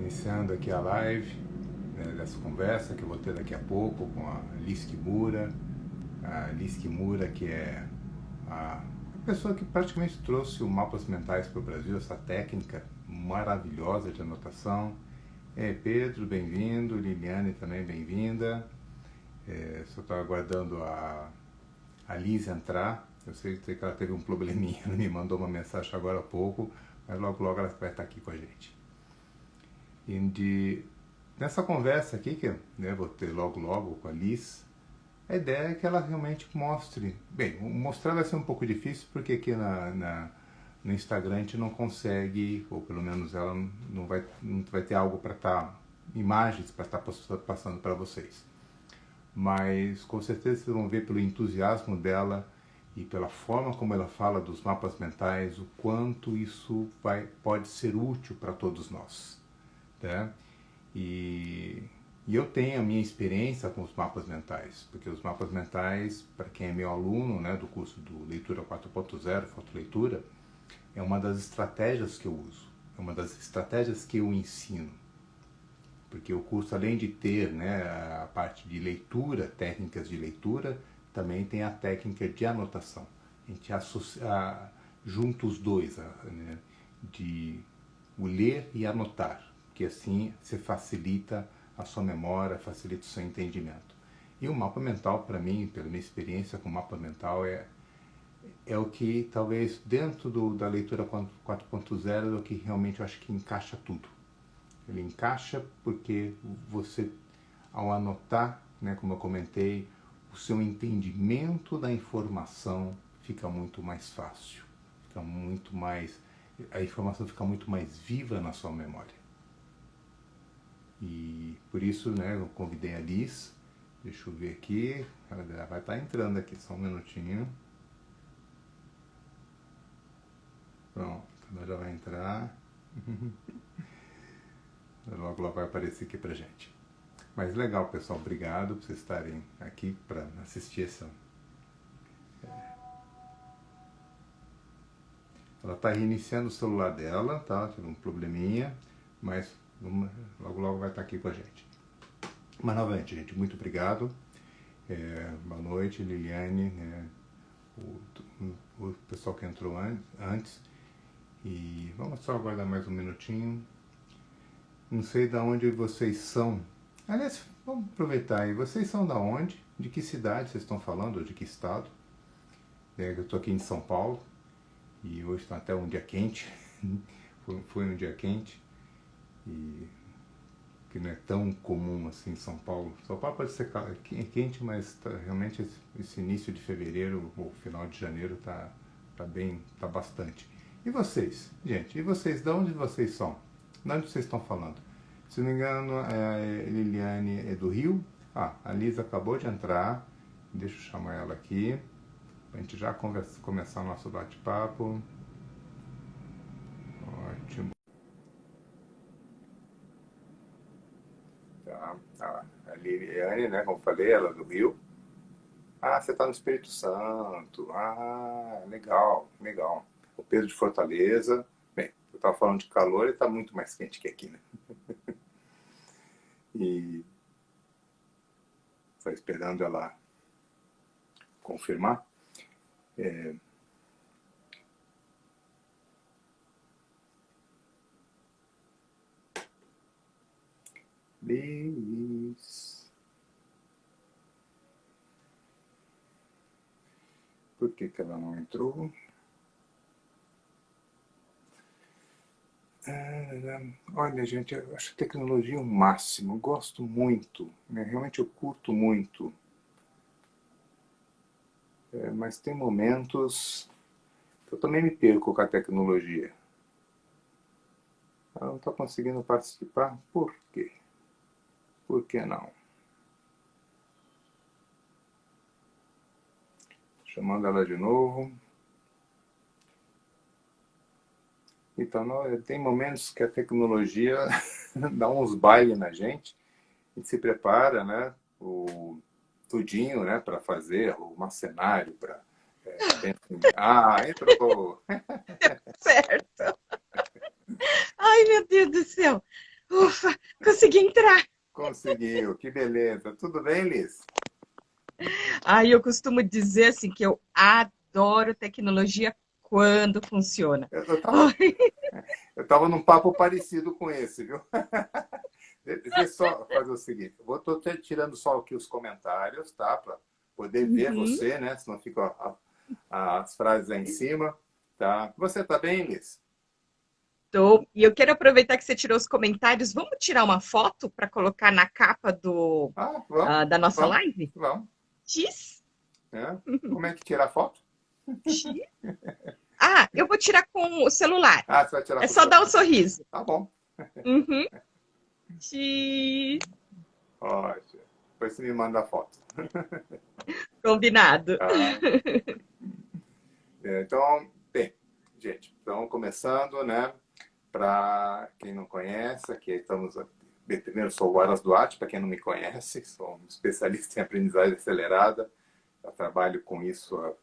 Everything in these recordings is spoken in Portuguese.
Iniciando aqui a live, né, dessa conversa que eu vou ter daqui a pouco com a Liz Kimura. A Liz Kimura, que é a pessoa que praticamente trouxe o Mapas Mentais para o Brasil, essa técnica maravilhosa de anotação. Pedro, bem-vindo. Liliane também bem-vinda. Só estou aguardando a Liz entrar. Eu sei que ela teve um probleminha, ela me mandou uma mensagem agora há pouco, mas logo logo ela vai estar aqui com a gente. Nessa conversa aqui, que eu vou ter logo logo com a Liz, a ideia é que ela realmente mostre. Bem, mostrar vai ser um pouco difícil, porque aqui no Instagram a gente não consegue, ou pelo menos ela não vai ter algo para estar, imagens para estar passando para vocês. Mas com certeza vocês vão ver pelo entusiasmo dela e pela forma como ela fala dos mapas mentais, o quanto isso pode ser útil para todos nós. Tá? E eu tenho a minha experiência com os mapas mentais, porque os mapas mentais, para quem é meu aluno, né, do curso do Leitura 4.0, Fotoleitura, é uma das estratégias que eu uso, é uma das estratégias que eu ensino. Porque o curso, além de ter, né, a parte de leitura, técnicas de leitura, também tem a técnica de anotação. A gente junta os dois, né, de o ler e anotar, que assim você facilita a sua memória, facilita o seu entendimento. E o mapa mental, para mim, pela minha experiência com o mapa mental, é o que talvez dentro da leitura 4.0 é o que realmente eu acho que encaixa tudo. Ele encaixa porque você, ao anotar, né, como eu comentei, o seu entendimento da informação fica muito mais fácil, a informação fica muito mais viva na sua memória. E por isso, né, eu convidei a Liz. Deixa eu ver aqui, ela vai estar entrando aqui, só um minutinho. Pronto, ela já vai entrar. Logo logo vai aparecer aqui pra gente. Mas legal, pessoal, obrigado por vocês estarem aqui para assistir essa. Ela está reiniciando o celular dela, tá? Teve um probleminha, mas logo logo vai estar aqui com a gente. Mas novamente, gente, muito obrigado. Boa noite, Liliane, né? O pessoal que entrou antes. E vamos só aguardar mais um minutinho. Não sei de onde vocês são. Aliás, vamos aproveitar aí. Vocês são da onde? De que cidade vocês estão falando? Ou de que estado? Eu estou aqui em São Paulo. E hoje está até um dia quente. Foi um dia quente. E que não é tão comum assim em São Paulo. São Paulo pode ser quente, mas realmente esse início de fevereiro ou final de janeiro tá bastante. E vocês, gente? E vocês, de onde vocês são? De onde vocês estão falando? Se não me engano, a Liliane é do Rio. A Liz acabou de entrar. Deixa eu chamar ela aqui, para a gente já começar o nosso bate-papo. Ótimo. Tá. A Liliane, né, como falei, ela é do Rio. Você está no Espírito Santo. Legal, legal. O Pedro de Fortaleza. Bem, eu estava falando de calor e está muito mais quente que aqui, né? E estou esperando ela confirmar. Liz. Por que ela não entrou? Olha, gente, eu acho a tecnologia o máximo. Eu gosto muito, né? Realmente eu curto muito. Mas tem momentos que eu também me perco com a tecnologia. Ela não está conseguindo participar? Por quê? Por que não? Chamando ela de novo. Então, tem momentos que a tecnologia dá uns bailes na gente. A gente se prepara, né? Tudinho, né? Para fazer um cenário, para... entrou! Certo! Ai, meu Deus do céu! Ufa, consegui entrar. Conseguiu, que beleza. Tudo bem, Liz? Aí eu costumo dizer assim que eu adoro tecnologia quando funciona. Eu tava, Ai, eu tava num papo parecido com esse, viu? Deixa eu só fazer o seguinte. Tô tirando só aqui os comentários, tá? Para poder ver uhum. você, né? Senão ficam as frases aí em cima, tá? Você tá bem, Liz? E eu quero aproveitar que você tirou os comentários. Vamos tirar uma foto para colocar na capa Ah, vamos, da nossa vamos, live? vamos. X, É. Como é que tira a foto? X. Ah, eu vou tirar com o celular. Ah, você vai tirar É com o só seu. dar um sorriso. Tá bom. Uhum. X. Ótimo. Depois você me manda a foto. Combinado. Tá? Então, bem, gente, então começando, né? Para quem não conhece, aqui estamos. Bem, primeiro, sou o Aras Duarte, para quem não me conhece, sou um especialista em aprendizagem acelerada. Eu trabalho com isso há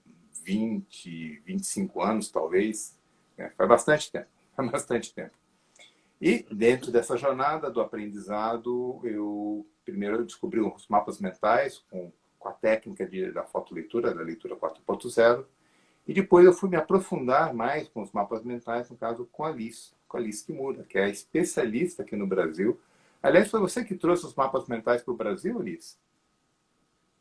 25 anos, talvez. Faz bastante tempo, faz bastante tempo. E dentro dessa jornada do aprendizado, eu primeiro descobri os mapas mentais com a técnica da fotoleitura, da leitura 4.0. E depois eu fui me aprofundar mais com os mapas mentais, no caso com a Liz Kimura, que é a especialista aqui no Brasil. Aliás, foi você que trouxe os mapas mentais para o Brasil, Liz?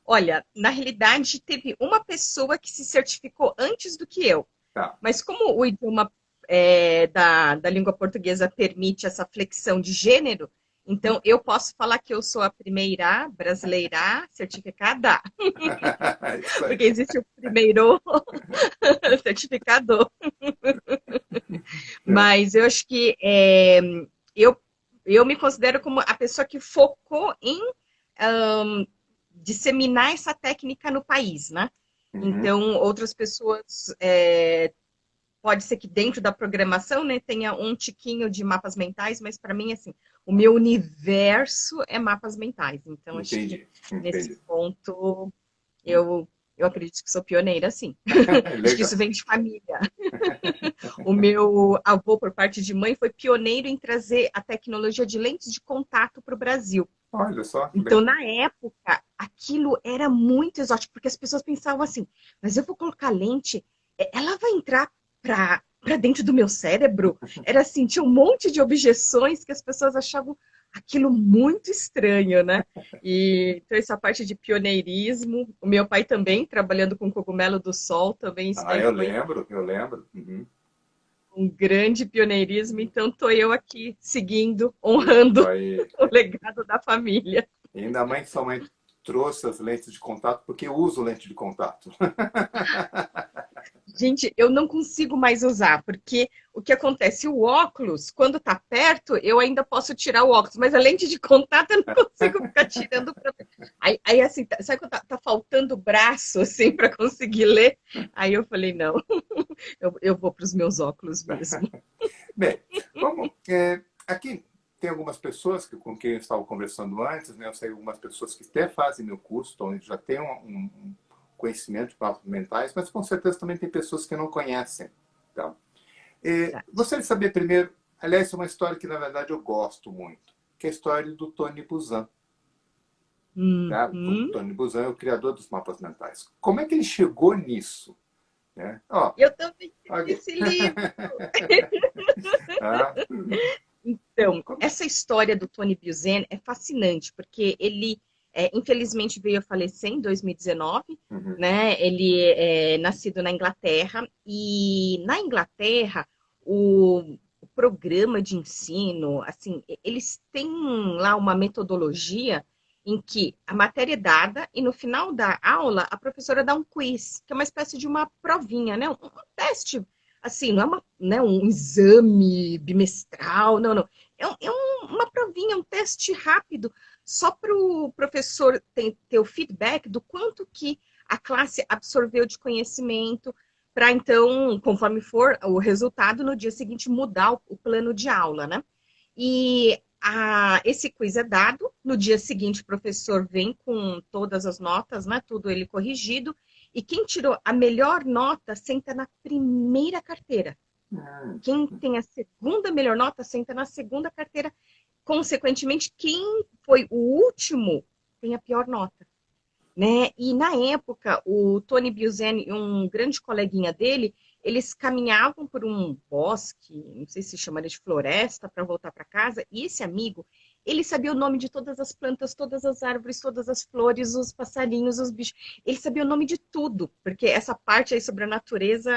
Olha, na realidade, teve uma pessoa que se certificou antes do que eu. Tá. Mas como o idioma da língua portuguesa permite essa flexão de gênero, então eu posso falar que eu sou a primeira brasileira certificada, Isso aí. porque existe o primeiro certificador. Mas eu acho que eu, eu me considero como a pessoa que focou em disseminar essa técnica no país, né? Uhum. Então, outras pessoas pode ser que dentro da programação, né, tenha um tiquinho de mapas mentais, mas para mim, assim, o meu universo é mapas mentais. Então, acho que Entendi, nesse entendi. ponto eu acredito que sou pioneira, sim. Acho que Legal. isso vem de família. O meu avô, por parte de mãe, foi pioneiro em trazer a tecnologia de lentes de contato para o Brasil. Olha só, Então, bem. na época, aquilo era muito exótico, porque as pessoas pensavam assim, mas eu vou colocar lente, ela vai entrar para dentro do meu cérebro? Era assim, tinha um monte de objeções que as pessoas achavam aquilo muito estranho, né? E então essa parte de pioneirismo, o meu pai também, trabalhando com cogumelo do sol, também isso Ah, daí eu foi lembro, eu lembro. Uhum. um grande pioneirismo, então estou eu aqui seguindo, honrando Aí, o legado da família. ainda mais que sua mãe trouxe as lentes de contato, porque eu uso lente de contato. Gente, eu não consigo mais usar, porque o que acontece? O óculos, quando tá perto, eu ainda posso tirar o óculos, mas a lente de contato eu não consigo ficar tirando. Aí assim, sabe quando tá faltando o braço, assim, para conseguir ler? Aí eu falei, não, eu vou para os meus óculos mesmo. Bem, vamos. Aqui tem algumas pessoas com quem eu estava conversando antes, né? Eu sei algumas pessoas que até fazem meu curso, então já têm um conhecimento de mapas mentais, mas com certeza também tem pessoas que não conhecem. Tá? Verdade. Gostaria de saber primeiro, aliás, é uma história que na verdade eu gosto muito, que é a história do Tony Buzan. Tá? O Uhum. Tony Buzan é o criador dos mapas mentais. Como é que ele chegou nisso? Né? Ó, Eu também tenho alguém. esse livro. Ah, Então, essa história do Tony Buzan é fascinante, porque ele, infelizmente, veio a falecer em 2019, uhum, né? Ele é nascido na Inglaterra, e na Inglaterra, o programa de ensino, assim, eles têm lá uma metodologia em que a matéria é dada e no final da aula a professora dá um quiz, que é uma espécie de uma provinha, né? Um teste assim, não é um exame bimestral, não, não. Uma provinha, um teste rápido, só para o professor ter o feedback do quanto que a classe absorveu de conhecimento, para então, conforme for o resultado, no dia seguinte mudar o plano de aula, né? E esse quiz é dado, no dia seguinte o professor vem com todas as notas, né? Tudo ele corrigido, e quem tirou a melhor nota senta na primeira carteira. uhum, Quem tem a segunda melhor nota senta na segunda carteira. consequentemente, quem foi o último tem a pior nota. Né? E na época, o Tony Buzan e um grande coleguinha dele, eles caminhavam por um bosque, não sei se chamaria de floresta, para voltar para casa, e esse amigo, ele sabia o nome de todas as plantas, todas as árvores, todas as flores, os passarinhos, os bichos. Ele sabia o nome de tudo, porque essa parte aí sobre a natureza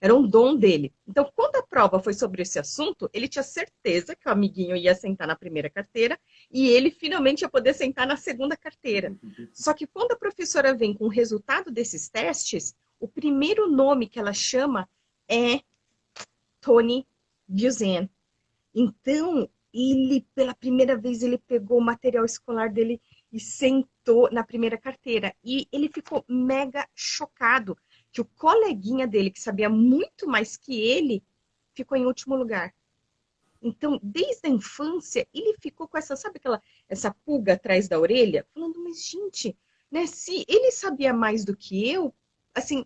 era um dom dele. Então, quando a prova foi sobre esse assunto, ele tinha certeza que o amiguinho ia sentar na primeira carteira e ele finalmente ia poder sentar na segunda carteira. Só que quando a professora vem com o resultado desses testes, o primeiro nome que ela chama é Tony Buzan. Então, ele, pela primeira vez, ele pegou o material escolar dele e sentou na primeira carteira. E ele ficou mega chocado que o coleguinha dele, que sabia muito mais que ele, ficou em último lugar. Então, desde a infância, ele ficou com essa, sabe essa pulga atrás da orelha? Falando, mas gente, né, se ele sabia mais do que eu, assim,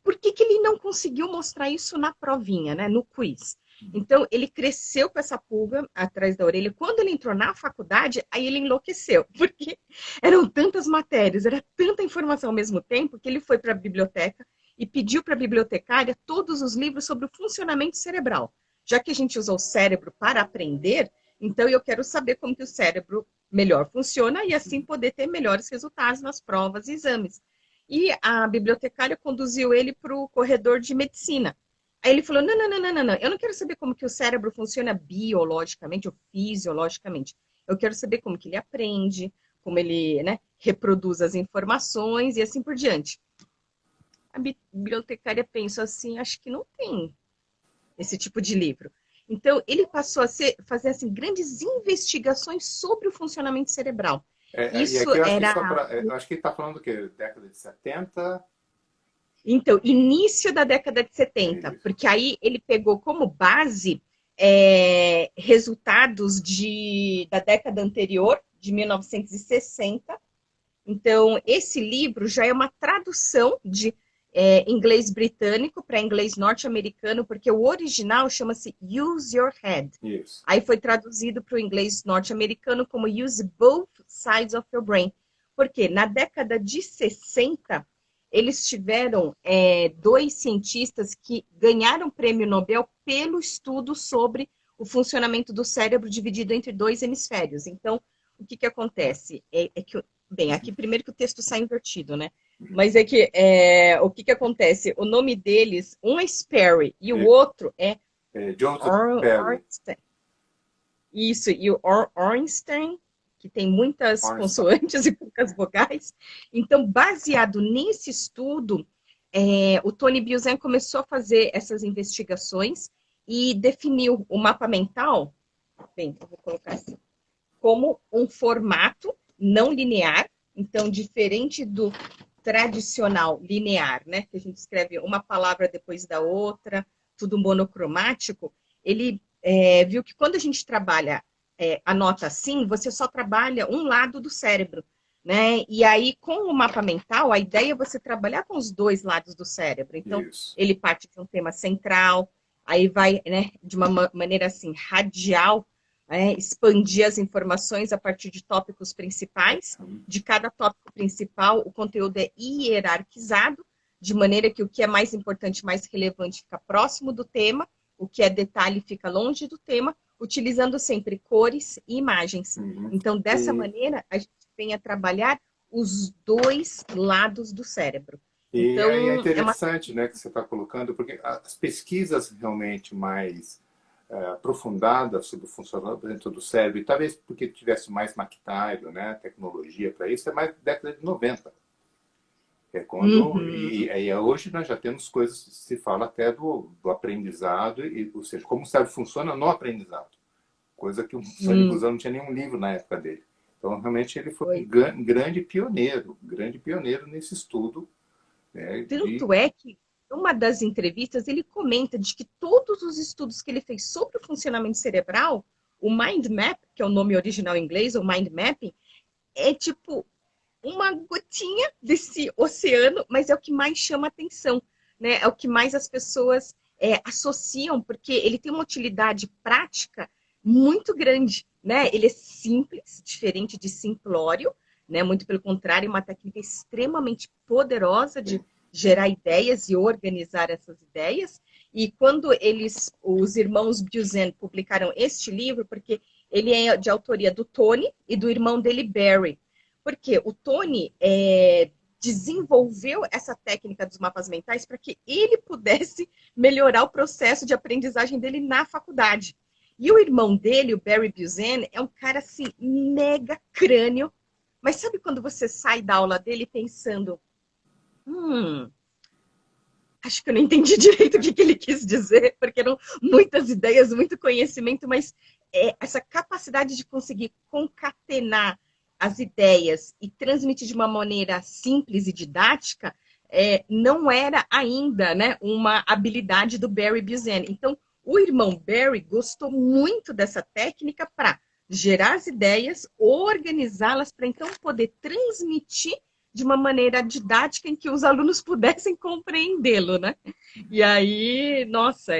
por que ele não conseguiu mostrar isso na provinha, né, no quiz? Então, ele cresceu com essa pulga atrás da orelha. Quando ele entrou na faculdade, aí ele enlouqueceu, porque eram tantas matérias, era tanta informação ao mesmo tempo, que ele foi para a biblioteca e pediu para a bibliotecária todos os livros sobre o funcionamento cerebral. Já que a gente usa o cérebro para aprender, então eu quero saber como que o cérebro melhor funciona e assim poder ter melhores resultados nas provas e exames. E a bibliotecária conduziu ele para o corredor de medicina. Aí ele falou, não, eu não quero saber como que o cérebro funciona biologicamente ou fisiologicamente. Eu quero saber como que ele aprende, como ele, né, reproduz as informações e assim por diante. A bibliotecária pensou assim, acho que não tem esse tipo de livro. Então, ele passou a fazer assim, grandes investigações sobre o funcionamento cerebral. E Isso aqui eu acho era... eu acho que ele está falando do quê? Década de 70? Então, início da década de 70, porque aí ele pegou como base resultados da década anterior, de 1960. Então, esse livro já é uma tradução de inglês britânico para inglês norte-americano, porque o original chama-se Use Your Head. Isso. Aí foi traduzido para o inglês norte-americano como Use Both Sides of Your Brain. Porque na década de 60, eles tiveram dois cientistas que ganharam o prêmio Nobel pelo estudo sobre o funcionamento do cérebro dividido entre dois hemisférios. Então, o que acontece? Bem, aqui primeiro que o texto sai invertido, né? Mas é que o que acontece? O nome deles, um é Sperry e o outro é Ornstein. Isso, e o Ornstein, que tem muitas consoantes e poucas vogais. Então, baseado nesse estudo, o Tony Buzan começou a fazer essas investigações e definiu o mapa mental, bem, eu vou colocar assim, como um formato não linear, então diferente do tradicional linear, né, que a gente escreve uma palavra depois da outra, tudo monocromático. Ele viu que quando a gente trabalha anota assim, você só trabalha um lado do cérebro, né? E aí, com o mapa mental, a ideia é você trabalhar com os dois lados do cérebro. Então, ele parte de um tema central, aí vai, né, de uma maneira assim, radial, expandir as informações a partir de tópicos principais. De cada tópico principal, o conteúdo é hierarquizado, de maneira que o que é mais importante, mais relevante, fica próximo do tema, o que é detalhe fica longe do tema, utilizando sempre cores e imagens. Então, dessa maneira, a gente vem a trabalhar os dois lados do cérebro. E então, é interessante, né, que você está colocando, porque as pesquisas realmente mais aprofundadas sobre o funcionamento do cérebro, e talvez porque tivesse mais maquinário, né, tecnologia para isso, é mais década de 90. É quando, e hoje nós já temos coisas, se fala até do aprendizado, ou seja, como o cérebro funciona no aprendizado. Coisa que o Tony Buzan não tinha nenhum livro na época dele. Então, realmente, ele foi um grande pioneiro nesse estudo. Né, Tanto é que, em uma das entrevistas, ele comenta de que todos os estudos que ele fez sobre o funcionamento cerebral, o Mind Map, que é o nome original em inglês, o Mind Mapping, é tipo uma gotinha desse oceano, mas é o que mais chama atenção, né? É o que mais as pessoas associam, porque ele tem uma utilidade prática muito grande, né? Ele é simples, diferente de simplório, né? Muito pelo contrário, é uma técnica extremamente poderosa de Sim. gerar ideias e organizar essas ideias. E quando os irmãos Buzen publicaram este livro, porque ele é de autoria do Tony e do irmão dele, Barry. Porque o Tony desenvolveu essa técnica dos mapas mentais para que ele pudesse melhorar o processo de aprendizagem dele na faculdade. E o irmão dele, o Barry Buzen, é um cara assim, mega crânio. Mas sabe quando você sai da aula dele pensando, acho que eu não entendi direito o que ele quis dizer, porque eram muitas ideias, muito conhecimento, mas essa capacidade de conseguir concatenar as ideias e transmitir de uma maneira simples e didática não era ainda, né, uma habilidade do Barry Buzen. Então, o irmão Barry gostou muito dessa técnica para gerar as ideias, organizá-las para então poder transmitir de uma maneira didática em que os alunos pudessem compreendê-lo, né? E aí, nossa,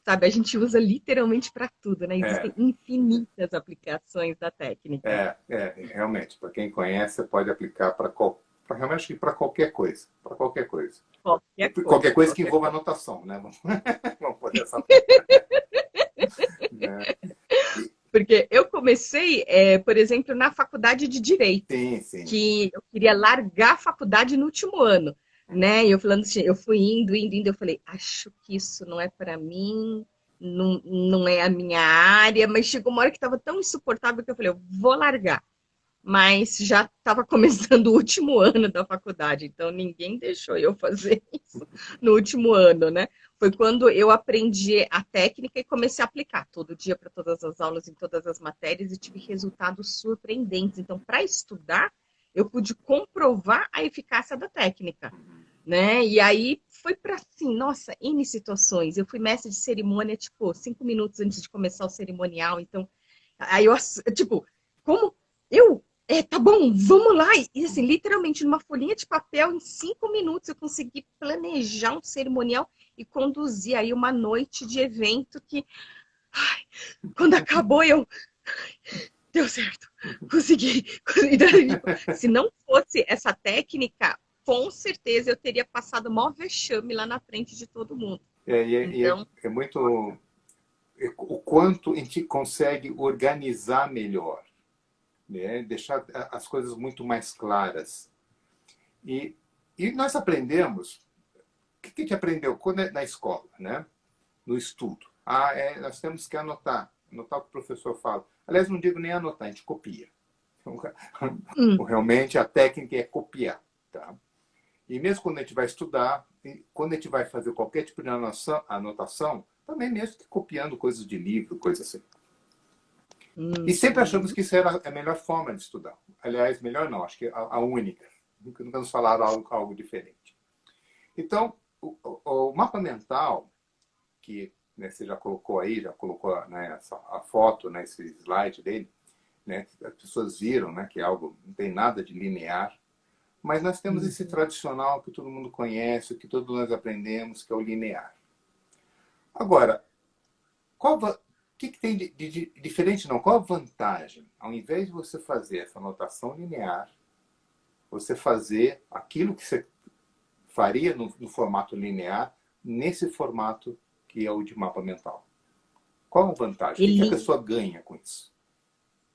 sabe, a gente usa literalmente para tudo, né? É, Existem infinitas aplicações da técnica. realmente, para quem conhece, pode aplicar realmente para qualquer coisa, para qualquer coisa. Qualquer Qualquer coisa, coisa que qualquer envolva coisa. anotação, né? Vamos pôr dessa forma. Porque eu comecei, por exemplo, na faculdade de Direito, Sim, sim. que eu queria largar a faculdade no último ano, né? E eu falando assim, eu fui indo, eu falei, acho que isso não é para mim, não é a minha área, mas chegou uma hora que estava tão insuportável que eu falei, eu vou largar. Mas já estava começando o último ano da faculdade, então ninguém deixou eu fazer isso no último ano, né? Foi quando eu aprendi a técnica e comecei a aplicar todo dia para todas as aulas, em todas as matérias, e tive resultados surpreendentes. Então, para estudar, eu pude comprovar a eficácia da técnica, né? E aí foi para assim, nossa, N situações. Eu fui mestre de cerimônia, tipo, 5 minutos antes de começar o cerimonial. Então, aí eu, tipo, como eu tá bom, vamos lá. E assim, literalmente, numa folhinha de papel, em 5 minutos, eu consegui planejar um cerimonial e conduzir aí uma noite de evento que, ai, quando acabou, deu certo, consegui. Se não fosse essa técnica, com certeza eu teria passado o maior vexame lá na frente de todo mundo. Então, É muito o quanto a gente consegue organizar melhor, né? Deixar as coisas muito mais claras. E, e nós aprendemos, o que a gente aprendeu quando na escola, né? No estudo? Nós temos que anotar o que o professor fala. Aliás, não digo nem anotar, a gente copia. Realmente a técnica é copiar. Tá? E mesmo quando a gente vai estudar, quando a gente vai fazer qualquer tipo de anotação, também mesmo que copiando coisas de livro, coisas assim. E sempre achamos que isso era a melhor forma de estudar. Aliás, melhor não, acho que a única. Nunca nos falaram algo diferente. Então, o mapa mental, que né, você já colocou aí, já colocou né, a foto nesse slide dele, né, as pessoas viram né, que é algo não tem nada de linear, mas nós temos esse tradicional que todo mundo conhece, que todos nós aprendemos, que é o linear. Agora, o que tem de diferente? Não, qual a vantagem? Ao invés de você fazer essa anotação linear, você fazer aquilo que você faria no formato linear, nesse formato que é o de mapa mental. Qual a vantagem? O que a pessoa ganha com isso?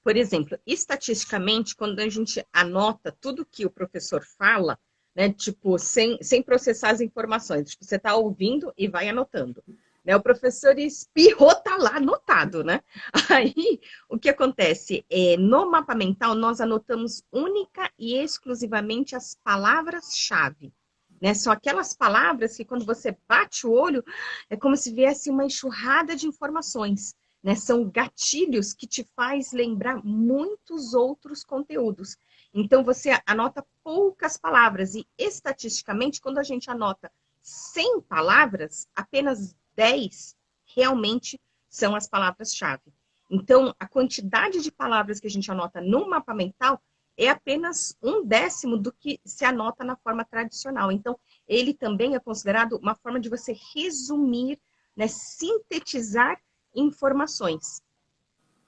Por exemplo, estatisticamente, quando a gente anota tudo que o professor fala, né, tipo, sem processar as informações, tipo, você está ouvindo e vai anotando. Né, o professor espirrou, tá lá anotado, né? Aí, o que acontece? No mapa mental, nós anotamos única e exclusivamente as palavras-chave. Né? São aquelas palavras que, quando você bate o olho, é como se viesse uma enxurrada de informações. Né? São gatilhos que te faz lembrar muitos outros conteúdos. Então, você anota poucas palavras. E, estatisticamente, quando a gente anota 100 palavras, apenas 10 realmente são as palavras-chave. Então, a quantidade de palavras que a gente anota no mapa mental é apenas 1/10 do que se anota na forma tradicional. Então, ele também é considerado uma forma de você resumir, né, sintetizar informações.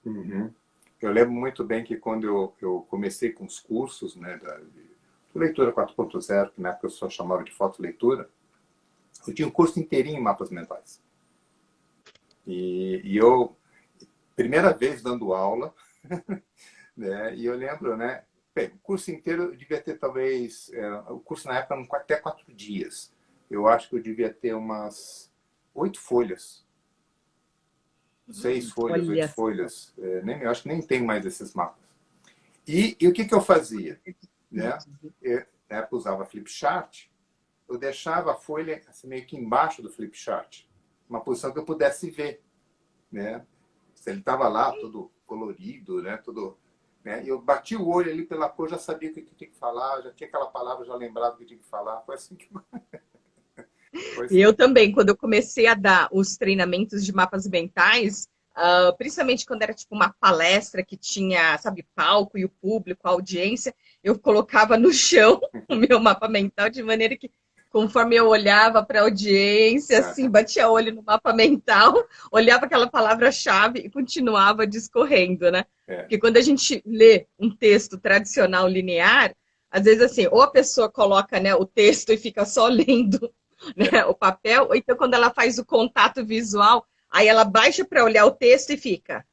Uhum. Eu lembro muito bem que quando eu comecei com os cursos, né, de leitura 4.0, que na época eu só chamava de fotoleitura, eu tinha um curso inteirinho em mapas mentais. E eu, primeira vez dando aula, né, e eu lembro, né, bem, o curso inteiro eu devia ter talvez, o curso na época eram até 4 dias. Eu acho que eu devia ter umas 8 folhas, 6 folhas, oito Olha só. folhas, eu acho que nem tem mais esses mapas. E o que, que eu fazia? Né? Eu, na época eu usava flipchart, eu deixava a folha assim, meio que embaixo do flipchart, uma posição que eu pudesse ver. Né? Se ele estava lá, todo colorido, né? Todo, né? E eu bati o olho ali pela cor, já sabia o que eu tinha que falar, já tinha aquela palavra, já lembrava o que eu tinha que falar. Foi assim que foi E assim. eu também, quando eu comecei a dar os treinamentos de mapas mentais, principalmente quando era tipo uma palestra que tinha, sabe, palco e o público, a audiência, eu colocava no chão o meu mapa mental de maneira que, conforme eu olhava para a audiência, assim, batia olho no mapa mental, olhava aquela palavra-chave e continuava discorrendo, né? É, Porque quando a gente lê um texto tradicional linear, às vezes assim, ou a pessoa coloca, né, o texto e fica só lendo, né, o papel, ou então quando ela faz o contato visual, aí ela baixa para olhar o texto e fica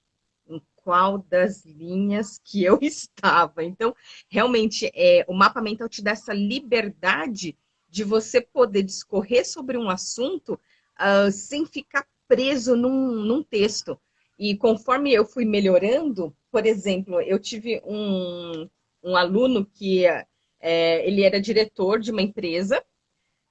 em qual das linhas que eu estava. Então, realmente, o mapa mental te dá essa liberdade de você poder discorrer sobre um assunto sem ficar preso num texto. E conforme eu fui melhorando, por exemplo, eu tive um aluno que ele era diretor de uma empresa,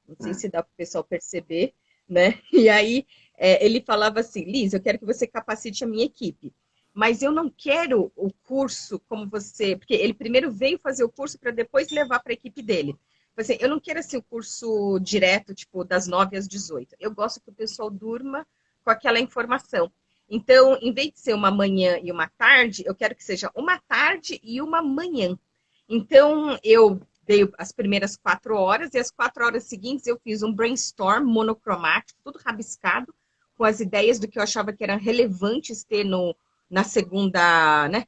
não sei se dá para o pessoal perceber, né? E aí ele falava assim, Liz, eu quero que você capacite a minha equipe, mas eu não quero o curso como você, porque ele primeiro veio fazer o curso para depois levar para a equipe dele. Assim, eu não quero assim o curso direto, tipo, das 9 às 18. Eu gosto que o pessoal durma com aquela informação. Então, em vez de ser uma manhã e uma tarde, eu quero que seja uma tarde e uma manhã. Então, eu dei as primeiras 4 horas e as 4 horas seguintes eu fiz um brainstorm monocromático, tudo rabiscado, com as ideias do que eu achava que eram relevantes ter na segunda, né,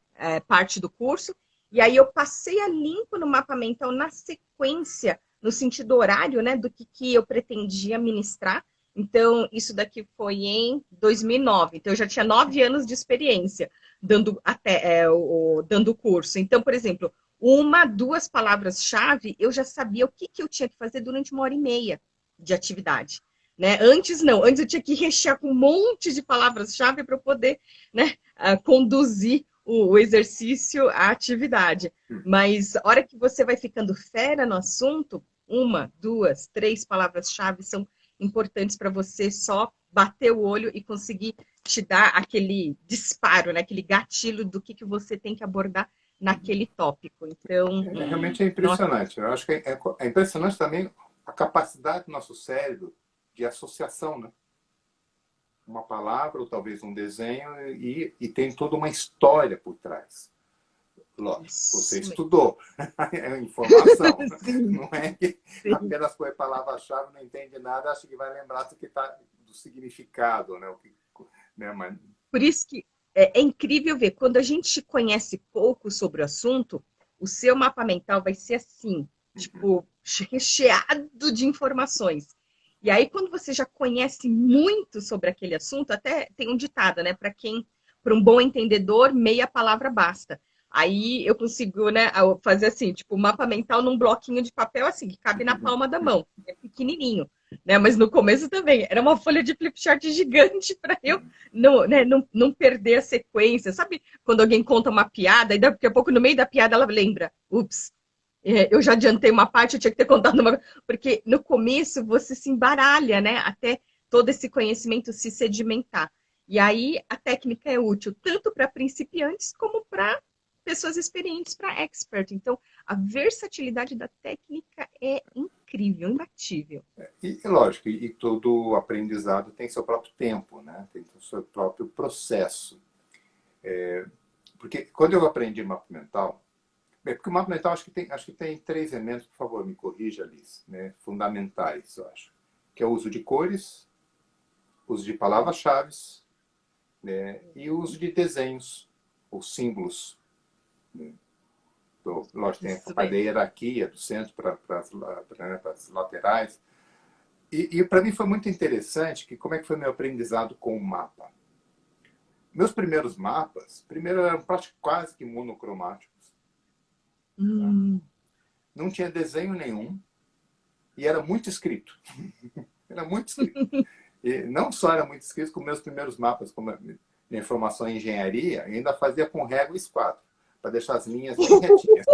parte do curso. E aí eu passei a limpo no mapa mental na sequência, no sentido horário, né, do que eu pretendia ministrar. Então, isso daqui foi em 2009. Então, eu já tinha 9 anos de experiência dando o curso. Então, por exemplo, uma, duas palavras-chave, eu já sabia o que eu tinha que fazer durante 1 hora e meia de atividade. Né? Antes não, antes eu tinha que rechear com um monte de palavras-chave para eu poder, né, conduzir o exercício, a atividade. Mas a hora que você vai ficando fera no assunto, uma, duas, três palavras-chave são importantes para você só bater o olho e conseguir te dar aquele disparo, né, aquele gatilho do que você tem que abordar naquele tópico. Então, realmente é nossa, impressionante. Eu acho que é impressionante também a capacidade do nosso cérebro de associação, né? Uma palavra ou talvez um desenho e tem toda uma história por trás. Lógico, você isso mesmo. estudou, é informação. Sim, Não é que sim. apenas põe palavra-chave, não entende nada, acha que vai lembrar do que tá, do significado, né? O que, né? Mas, Por isso que é incrível ver, quando a gente conhece pouco sobre o assunto, o seu mapa mental vai ser assim, tipo, recheado de informações. E aí, quando você já conhece muito sobre aquele assunto, até tem um ditado, né? Para um bom entendedor, meia palavra basta. Aí eu consigo, né, fazer assim, tipo, o mapa mental num bloquinho de papel assim, que cabe na palma da mão. É pequenininho, né? Mas no começo também era uma folha de flipchart gigante para eu não perder a sequência. Sabe quando alguém conta uma piada e daqui a pouco no meio da piada ela lembra, ups, eu já adiantei uma parte, eu tinha que ter contado uma. Porque no começo você se embaralha, né? Até todo esse conhecimento se sedimentar. E aí a técnica é útil tanto para principiantes como para pessoas experientes, para expert. Então, a versatilidade da técnica é incrível, imbatível. lógico, e todo aprendizado tem seu próprio tempo, né? Tem seu próprio processo. Porque quando eu aprendi mapa mental, porque o mapa mental acho que tem 3 elementos, por favor, me corrija, Alice, né? Fundamentais, eu acho. Que é o uso de cores, uso de palavras-chave, né? E o uso de desenhos. os símbolos, né? Lógico, tem a Isso parte da mesmo. hierarquia, do centro para as laterais. E para mim foi muito interessante que como é que foi meu aprendizado com o mapa. Meus primeiros mapas, primeiro eram quase que monocromáticos, tá? Hum, Não tinha desenho nenhum e era muito escrito. Era muito escrito. E não só era muito escrito, como meus primeiros mapas, como minha formação em engenharia, eu ainda fazia com régua e esquadro, para deixar as linhas bem retinhas.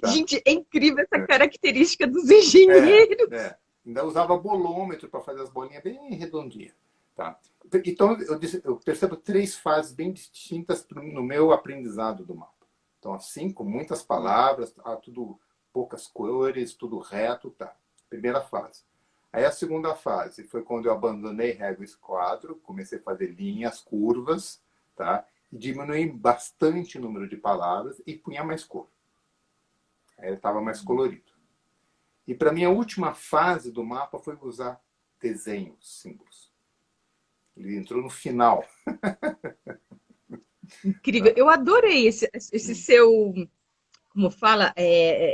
Tá? Gente, é incrível essa É, característica dos é, engenheiros. é. Ainda usava bolômetro para fazer as bolinhas bem redondinhas. Tá? Então, eu percebo três fases bem distintas no meu aprendizado do mapa. Então, assim, com muitas palavras, tudo poucas cores, tudo reto, tá. Primeira fase. Aí a segunda fase foi quando eu abandonei régua e esquadro, comecei a fazer linhas, curvas, tá? E diminuí bastante o número de palavras e punha mais cor. Aí ele estava mais colorido. E para mim a última fase do mapa foi usar desenhos, símbolos. Ele entrou no final. Incrível. Tá? Eu adorei esse seu, como fala,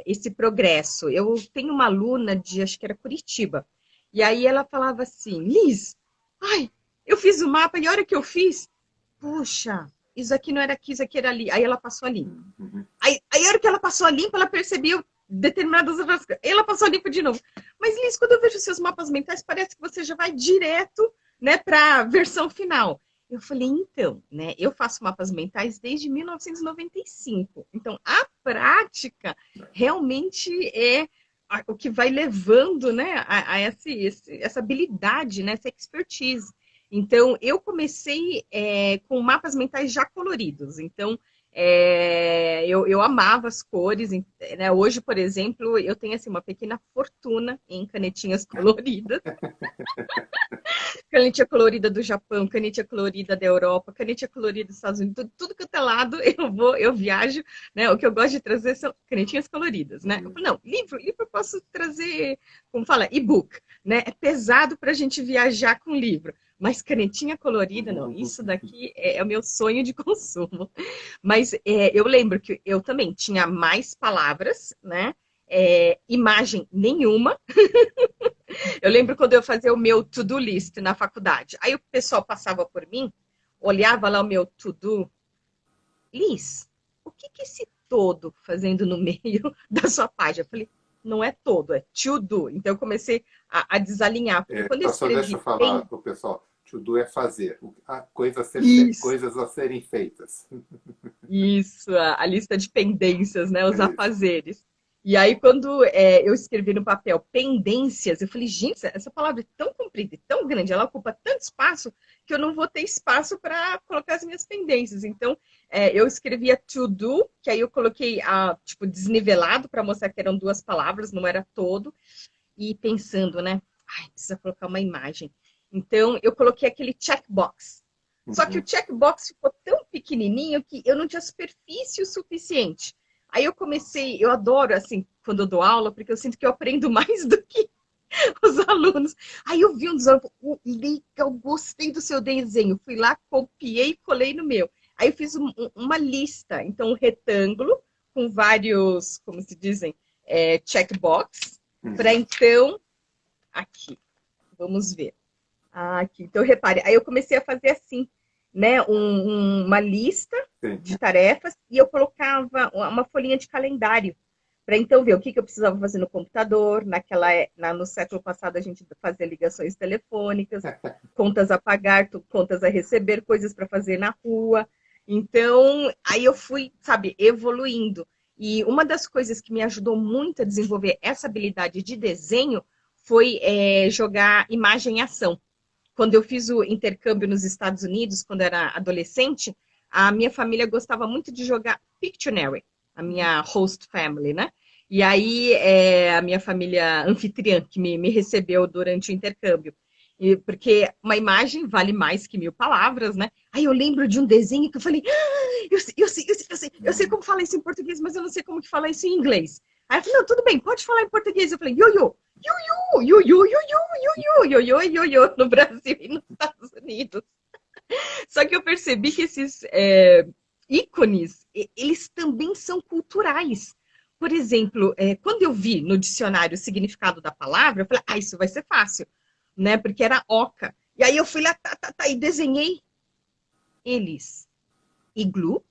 esse progresso. Eu tenho uma aluna de, acho que era Curitiba, e aí ela falava assim, Liz, ai, eu fiz o mapa e a hora que eu fiz, puxa, isso aqui não era aqui, isso aqui era ali. Aí ela passou a limpo. Uhum. Aí a hora que ela passou a limpo, ela percebeu determinadas outras coisas. Ela passou a limpo de novo. Mas, Liz, quando eu vejo seus mapas mentais, parece que você já vai direto, né, para a versão final. Eu falei, então, né, eu faço mapas mentais desde 1995. Então, a prática realmente é o que vai levando, né, a essa habilidade, né, essa expertise. Então, eu comecei com mapas mentais já coloridos. Então, eu amava as cores, né? Hoje, por exemplo, eu tenho assim, uma pequena fortuna em canetinhas coloridas. Canetinha colorida do Japão, canetinha colorida da Europa, canetinha colorida dos Estados Unidos, tudo que é lado eu viajo, né? O que eu gosto de trazer são canetinhas coloridas, né? Eu Uhum. falo, não, livro eu posso trazer, como fala, e-book, né? É pesado para a gente viajar com livro. Mas canetinha colorida, não. Isso daqui é o meu sonho de consumo. Mas eu lembro que eu também tinha mais palavras, né? Imagem nenhuma. Eu lembro quando eu fazia o meu to-do list na faculdade. Aí o pessoal passava por mim, olhava lá o meu to-do. Liz, o que é esse todo fazendo no meio da sua página? Eu falei, não é todo, é to-do. Então eu comecei a desalinhar, porque quando eu Só deixa eu escrevi falar bem para o pessoal. To do é fazer. isso, Coisas a serem feitas. isso, a lista de pendências, né, É os isso. afazeres. E aí, quando eu escrevi no papel pendências, eu falei, gente, essa palavra é tão comprida e tão grande, ela ocupa tanto espaço que eu não vou ter espaço para colocar as minhas pendências. Então, eu escrevia to do, que aí eu coloquei tipo desnivelado para mostrar que eram duas palavras, não era todo, e pensando, né? Ai, precisa colocar uma imagem. Então, eu coloquei aquele checkbox. Só que o Uhum. checkbox ficou tão pequenininho que eu não tinha superfície o suficiente. Aí eu comecei, eu adoro, assim, quando eu dou aula, porque eu sinto que eu aprendo mais do que os alunos. Aí eu vi um dos alunos, legal, gostei do seu desenho. Fui lá, copiei e colei no meu. Aí eu fiz uma lista, então um retângulo com vários, como se dizem, checkbox, para Uhum. então, aqui, vamos ver. Aqui, então repare, aí eu comecei a fazer assim, né, uma lista Sim. de tarefas e eu colocava uma folhinha de calendário para então ver o que eu precisava fazer no computador. No século passado a gente fazia ligações telefônicas, contas a pagar, contas a receber, coisas para fazer na rua. Então, aí eu fui, sabe, evoluindo. E uma das coisas que me ajudou muito a desenvolver essa habilidade de desenho foi jogar imagem em ação. Quando eu fiz o intercâmbio nos Estados Unidos, quando era adolescente, a minha família gostava muito de jogar Pictionary, a minha host family, né? E aí, a minha família anfitriã, que me recebeu durante o intercâmbio. Porque uma imagem vale mais que 1000 palavras, né? Aí eu lembro de um desenho que eu falei, eu sei como falar isso em português, mas eu não sei como que fala isso em inglês. Aí eu falei, não, tudo bem, pode falar em português. Eu falei, ioiô, ioiô, ioiô, ioiô, ioiô, ioiô, ioiô, no Brasil e nos Estados Unidos. Só que eu percebi que esses ícones, eles também são culturais. Por exemplo, quando eu vi no dicionário o significado da palavra, eu falei, ah, isso vai ser fácil, né? Porque era oca. E aí eu fui lá, e desenhei eles. Iglu,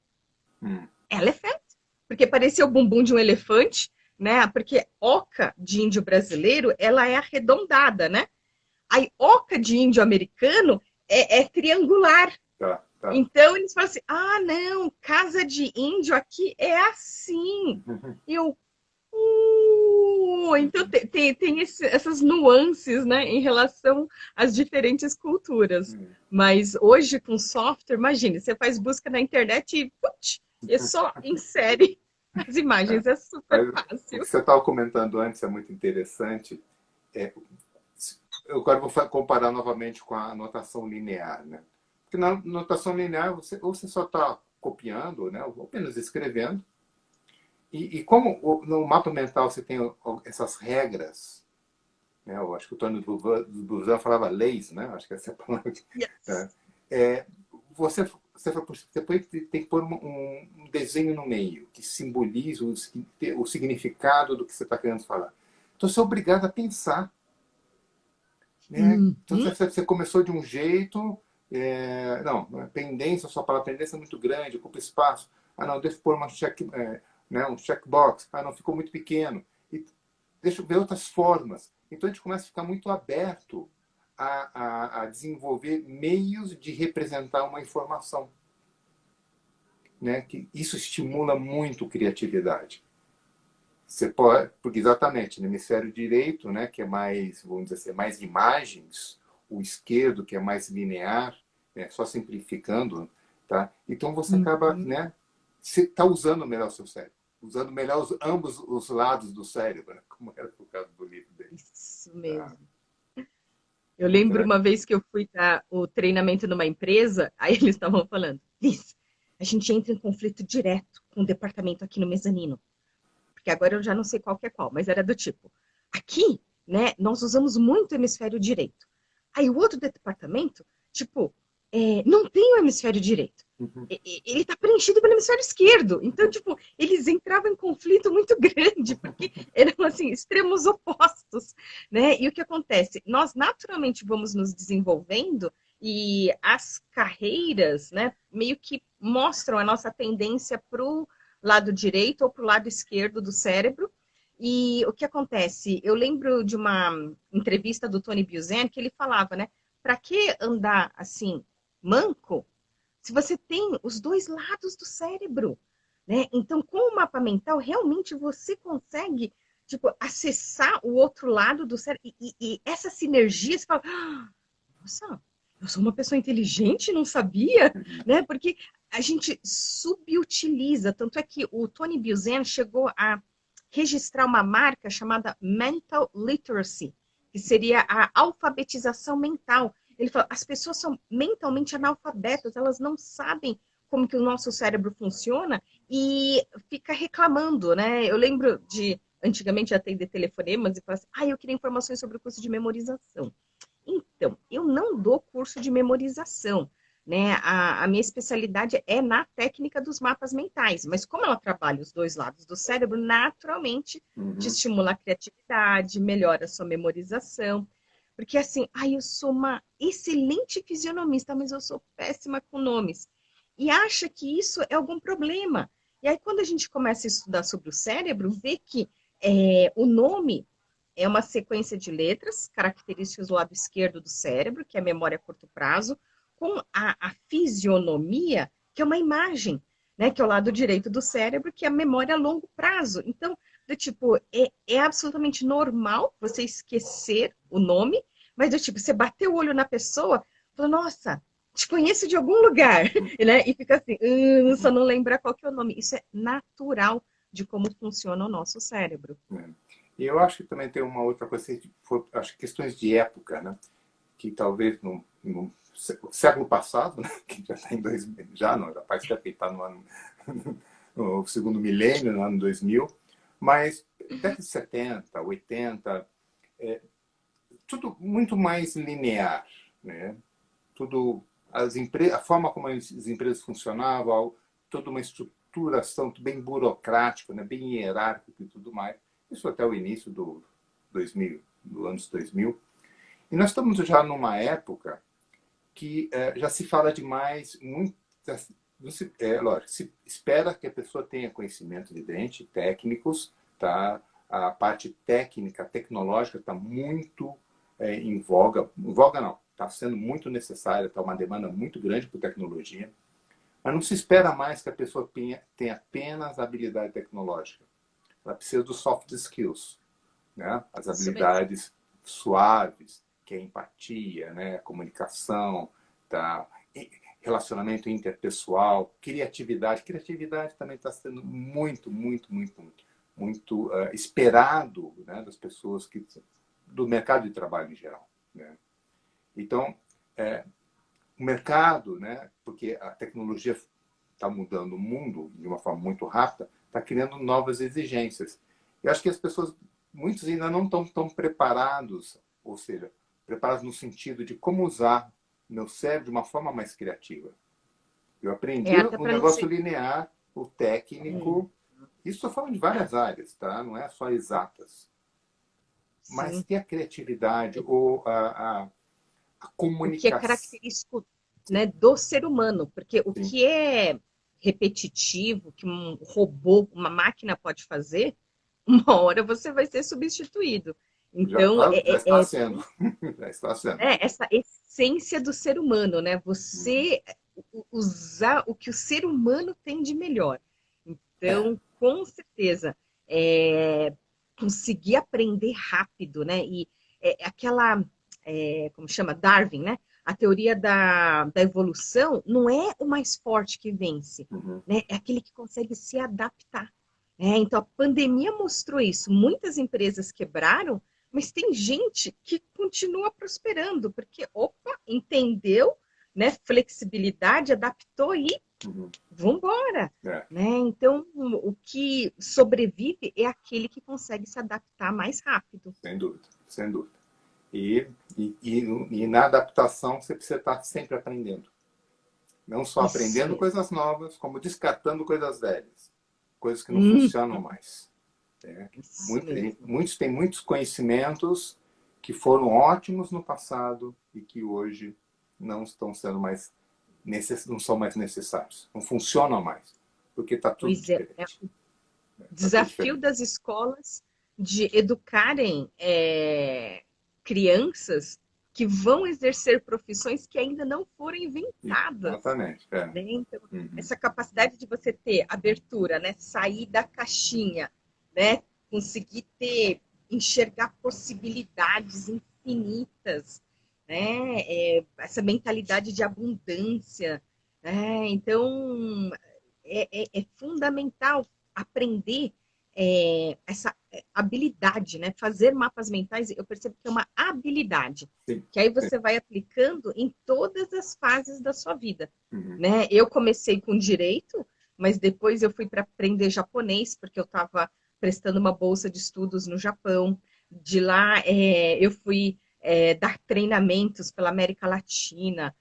Hum, elephant, porque parecia o bumbum de um elefante, né? Porque oca de índio brasileiro, ela é arredondada, né? A oca de índio americano é triangular. tá, tá. Então eles falam assim: ah, não, casa de índio aqui é assim. E eu, então tem essas nuances, né, em relação às diferentes culturas. Mas hoje, com software, imagine, você faz busca na internet e, putz, e só insere as imagens, é super Mas o que fácil. você estava comentando antes é muito interessante. É, eu agora vou comparar novamente com a notação linear, né? Porque na notação linear, ou você só está copiando, né, ou apenas escrevendo, e como no mapa mental você tem essas regras, né? Eu acho que o Tony Buzan falava leis, né? Acho que essa é a palavra. Né? Yes. É, você, depois tem que pôr um desenho no meio que simboliza o significado do que você está querendo falar. Então você é obrigado a pensar, né? Então Uhum. você começou de um jeito, não, pendência, sua palavra pendência é muito grande, ocupa espaço. Ah, não, deixa eu pôr né, um checkbox. Ah, não, ficou muito pequeno. E deixa eu ver outras formas. Então a gente começa a ficar muito aberto a desenvolver meios de representar uma informação, né? Que isso estimula muito a criatividade. Você pode, porque exatamente no hemisfério direito, né, que é mais, vamos dizer assim, mais imagens, o esquerdo que é mais linear, né, só simplificando, tá? Então você acaba, Uhum. né, você está usando melhor o seu cérebro, usando melhor ambos os lados do cérebro, né, como era o caso do livro dele. Isso Tá? mesmo. Eu Muito lembro legal. uma vez que eu fui dar o treinamento numa empresa, aí eles estavam falando, Liz, a gente entra em conflito direto com o departamento aqui no mezanino, porque agora eu já não sei qual que é qual, mas era do tipo, aqui, né, nós usamos muito o hemisfério direito. Aí o outro departamento, tipo, não tem o hemisfério direito. Uhum. Ele está preenchido pelo hemisfério esquerdo. Então, tipo, eles entravam em conflito muito grande, porque eram, assim, extremos opostos, né? E o que acontece? Nós, naturalmente, vamos nos desenvolvendo e as carreiras, né, meio que mostram a nossa tendência para o lado direito ou para o lado esquerdo do cérebro. E o que acontece? Eu lembro de uma entrevista do Tony Buzan que ele falava, né? Para que andar assim, manco, se você tem os dois lados do cérebro, né? Então, com o mapa mental, realmente você consegue, tipo, acessar o outro lado do cérebro e essa sinergia, você fala, ah, nossa, eu sou uma pessoa inteligente, não sabia, né? Porque a gente subutiliza, tanto é que o Tony Buzan chegou a registrar uma marca chamada Mental Literacy, que seria a alfabetização mental. Ele falou, as pessoas são mentalmente analfabetas, elas não sabem como que o nosso cérebro funciona e fica reclamando, né? Eu lembro de antigamente atender telefonemas e falar assim, ah, eu queria informações sobre o curso de memorização. Então, eu não dou curso de memorização, né? A minha especialidade é na técnica dos mapas mentais, mas como ela trabalha os dois lados do cérebro, naturalmente te Uhum. estimula a criatividade, melhora a sua memorização. Porque assim, ai, eu sou uma excelente fisionomista, mas eu sou péssima com nomes. E acha que isso é algum problema. E aí, quando a gente começa a estudar sobre o cérebro, vê que o nome é uma sequência de letras, características do lado esquerdo do cérebro, que é a memória a curto prazo, com a fisionomia, que é uma imagem, né, que é o lado direito do cérebro, que é a memória a longo prazo. Então, do tipo, é absolutamente normal você esquecer o nome, mas do tipo, você bateu o olho na pessoa, fala, nossa, te conheço de algum lugar, né? E fica assim, só não lembra qual que é o nome. Isso é natural de como funciona o nosso cérebro. É. E eu acho que também tem uma outra coisa, acho que questões de época, né? Que talvez no século passado, né? Que já está em 2000, já não, já faz tempo que está no ano, no segundo milênio, no ano 2000, mas década de 70, 80, tudo muito mais linear, né? Tudo a forma como as empresas funcionavam, toda uma estruturação bem burocrática, né, bem hierárquica e tudo mais. Isso até o início do anos 2000. E nós estamos já numa época que já se fala demais, muito, lógico, se espera que a pessoa tenha conhecimento evidente, técnicos, tá? A parte técnica, tecnológica está muito em voga. Em voga não, está sendo muito necessária, está uma demanda muito grande por tecnologia. Mas não se espera mais que a pessoa tenha apenas habilidade tecnológica. Ela precisa dos soft skills, né? As habilidades suaves, que é empatia, né? Comunicação, tá? Relacionamento interpessoal, criatividade. Criatividade também está sendo muito esperado, né? Das pessoas do mercado de trabalho em geral, né? Então, o mercado, né? Porque a tecnologia está mudando o mundo de uma forma muito rápida, está criando novas exigências. Eu acho que as pessoas, muitos ainda não estão tão preparados, ou seja, preparados no sentido de como usar meu cérebro de uma forma mais criativa. Eu aprendi o negócio linear, o técnico. Isso estou falando de várias áreas, tá? Não é só exatas. Sim. Mas e a criatividade ou a comunicação? O que é característico, né, do ser humano. Porque o que é repetitivo, que um robô, uma máquina pode fazer, uma hora você vai ser substituído. Então, já está sendo. Já está sendo. Essa essência do ser humano, né? Você usar o que o ser humano tem de melhor. Então, com certeza, conseguir aprender rápido, né? E aquela, como chama? Darwin, né? A teoria da evolução não é o mais forte que vence, né? É aquele que consegue se adaptar. Então, a pandemia mostrou isso. Muitas empresas quebraram, mas tem gente que continua prosperando, porque, entendeu, né? Flexibilidade, adaptou e vamos embora. Né? Então, o que sobrevive é aquele que consegue se adaptar mais rápido. Sem dúvida, sem dúvida. E na adaptação você precisa estar sempre aprendendo. Não só aprendendo coisas novas, como descartando coisas velhas. Coisas que não funcionam mais. Muitos têm muitos conhecimentos que foram ótimos no passado e que hoje não estão sendo mais não são mais necessários, não funcionam mais, porque está tudo diferente. O desafio das escolas de educarem crianças que vão exercer profissões que ainda não foram inventadas. Exatamente. Né? Então, essa capacidade de você ter abertura, né? Sair da caixinha, né? Conseguir enxergar possibilidades infinitas, né? Essa mentalidade de abundância, né? Então é fundamental aprender essa habilidade, né? Fazer mapas mentais, eu percebo que é uma habilidade, que aí você vai aplicando em todas as fases da sua vida, né? Eu comecei com direito, mas depois eu fui para aprender japonês, porque eu estava prestando uma bolsa de estudos no Japão. De lá, eu fui dar treinamentos pela América Latina.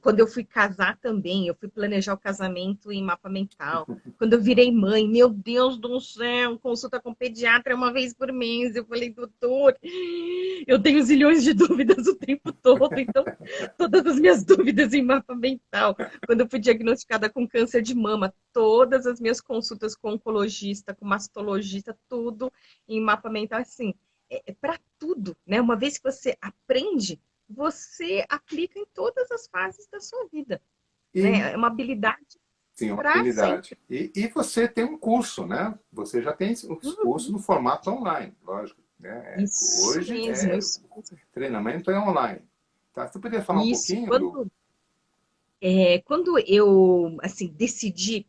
Quando eu fui casar também, eu fui planejar o casamento em mapa mental. Quando eu virei mãe, meu Deus do céu, consulta com pediatra uma vez por mês. Eu falei, doutor, eu tenho zilhões de dúvidas o tempo todo, então todas as minhas dúvidas em mapa mental. Quando eu fui diagnosticada com câncer de mama, todas as minhas consultas com oncologista, com mastologista, tudo em mapa mental, assim, para tudo, né? Uma vez que você aprende, você aplica em todas as fases da sua vida. Né? É uma habilidade. Sim, uma habilidade. E você tem um curso, né? Você já tem os cursos no formato online, lógico. Né? Hoje treinamento é online. Tá? Você poderia falar um pouquinho? Quando eu decidi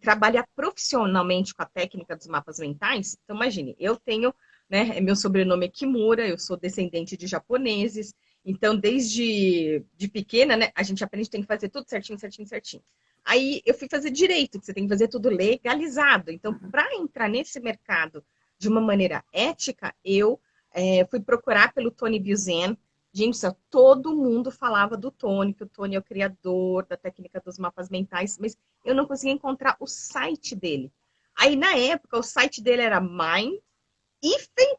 trabalhar profissionalmente com a técnica dos mapas mentais, então imagine, eu tenho, né, meu sobrenome é Kimura, eu sou descendente de japoneses, então desde pequena, né, a gente aprende que tem que fazer tudo certinho, certinho, certinho. Aí eu fui fazer direito, que você tem que fazer tudo legalizado. Então, para entrar nesse mercado de uma maneira ética, eu fui procurar pelo Tony Buzan, Gente, todo mundo falava do Tony, que o Tony é o criador da técnica dos mapas mentais, mas eu não conseguia encontrar o site dele. Aí, na época, o site dele era Mind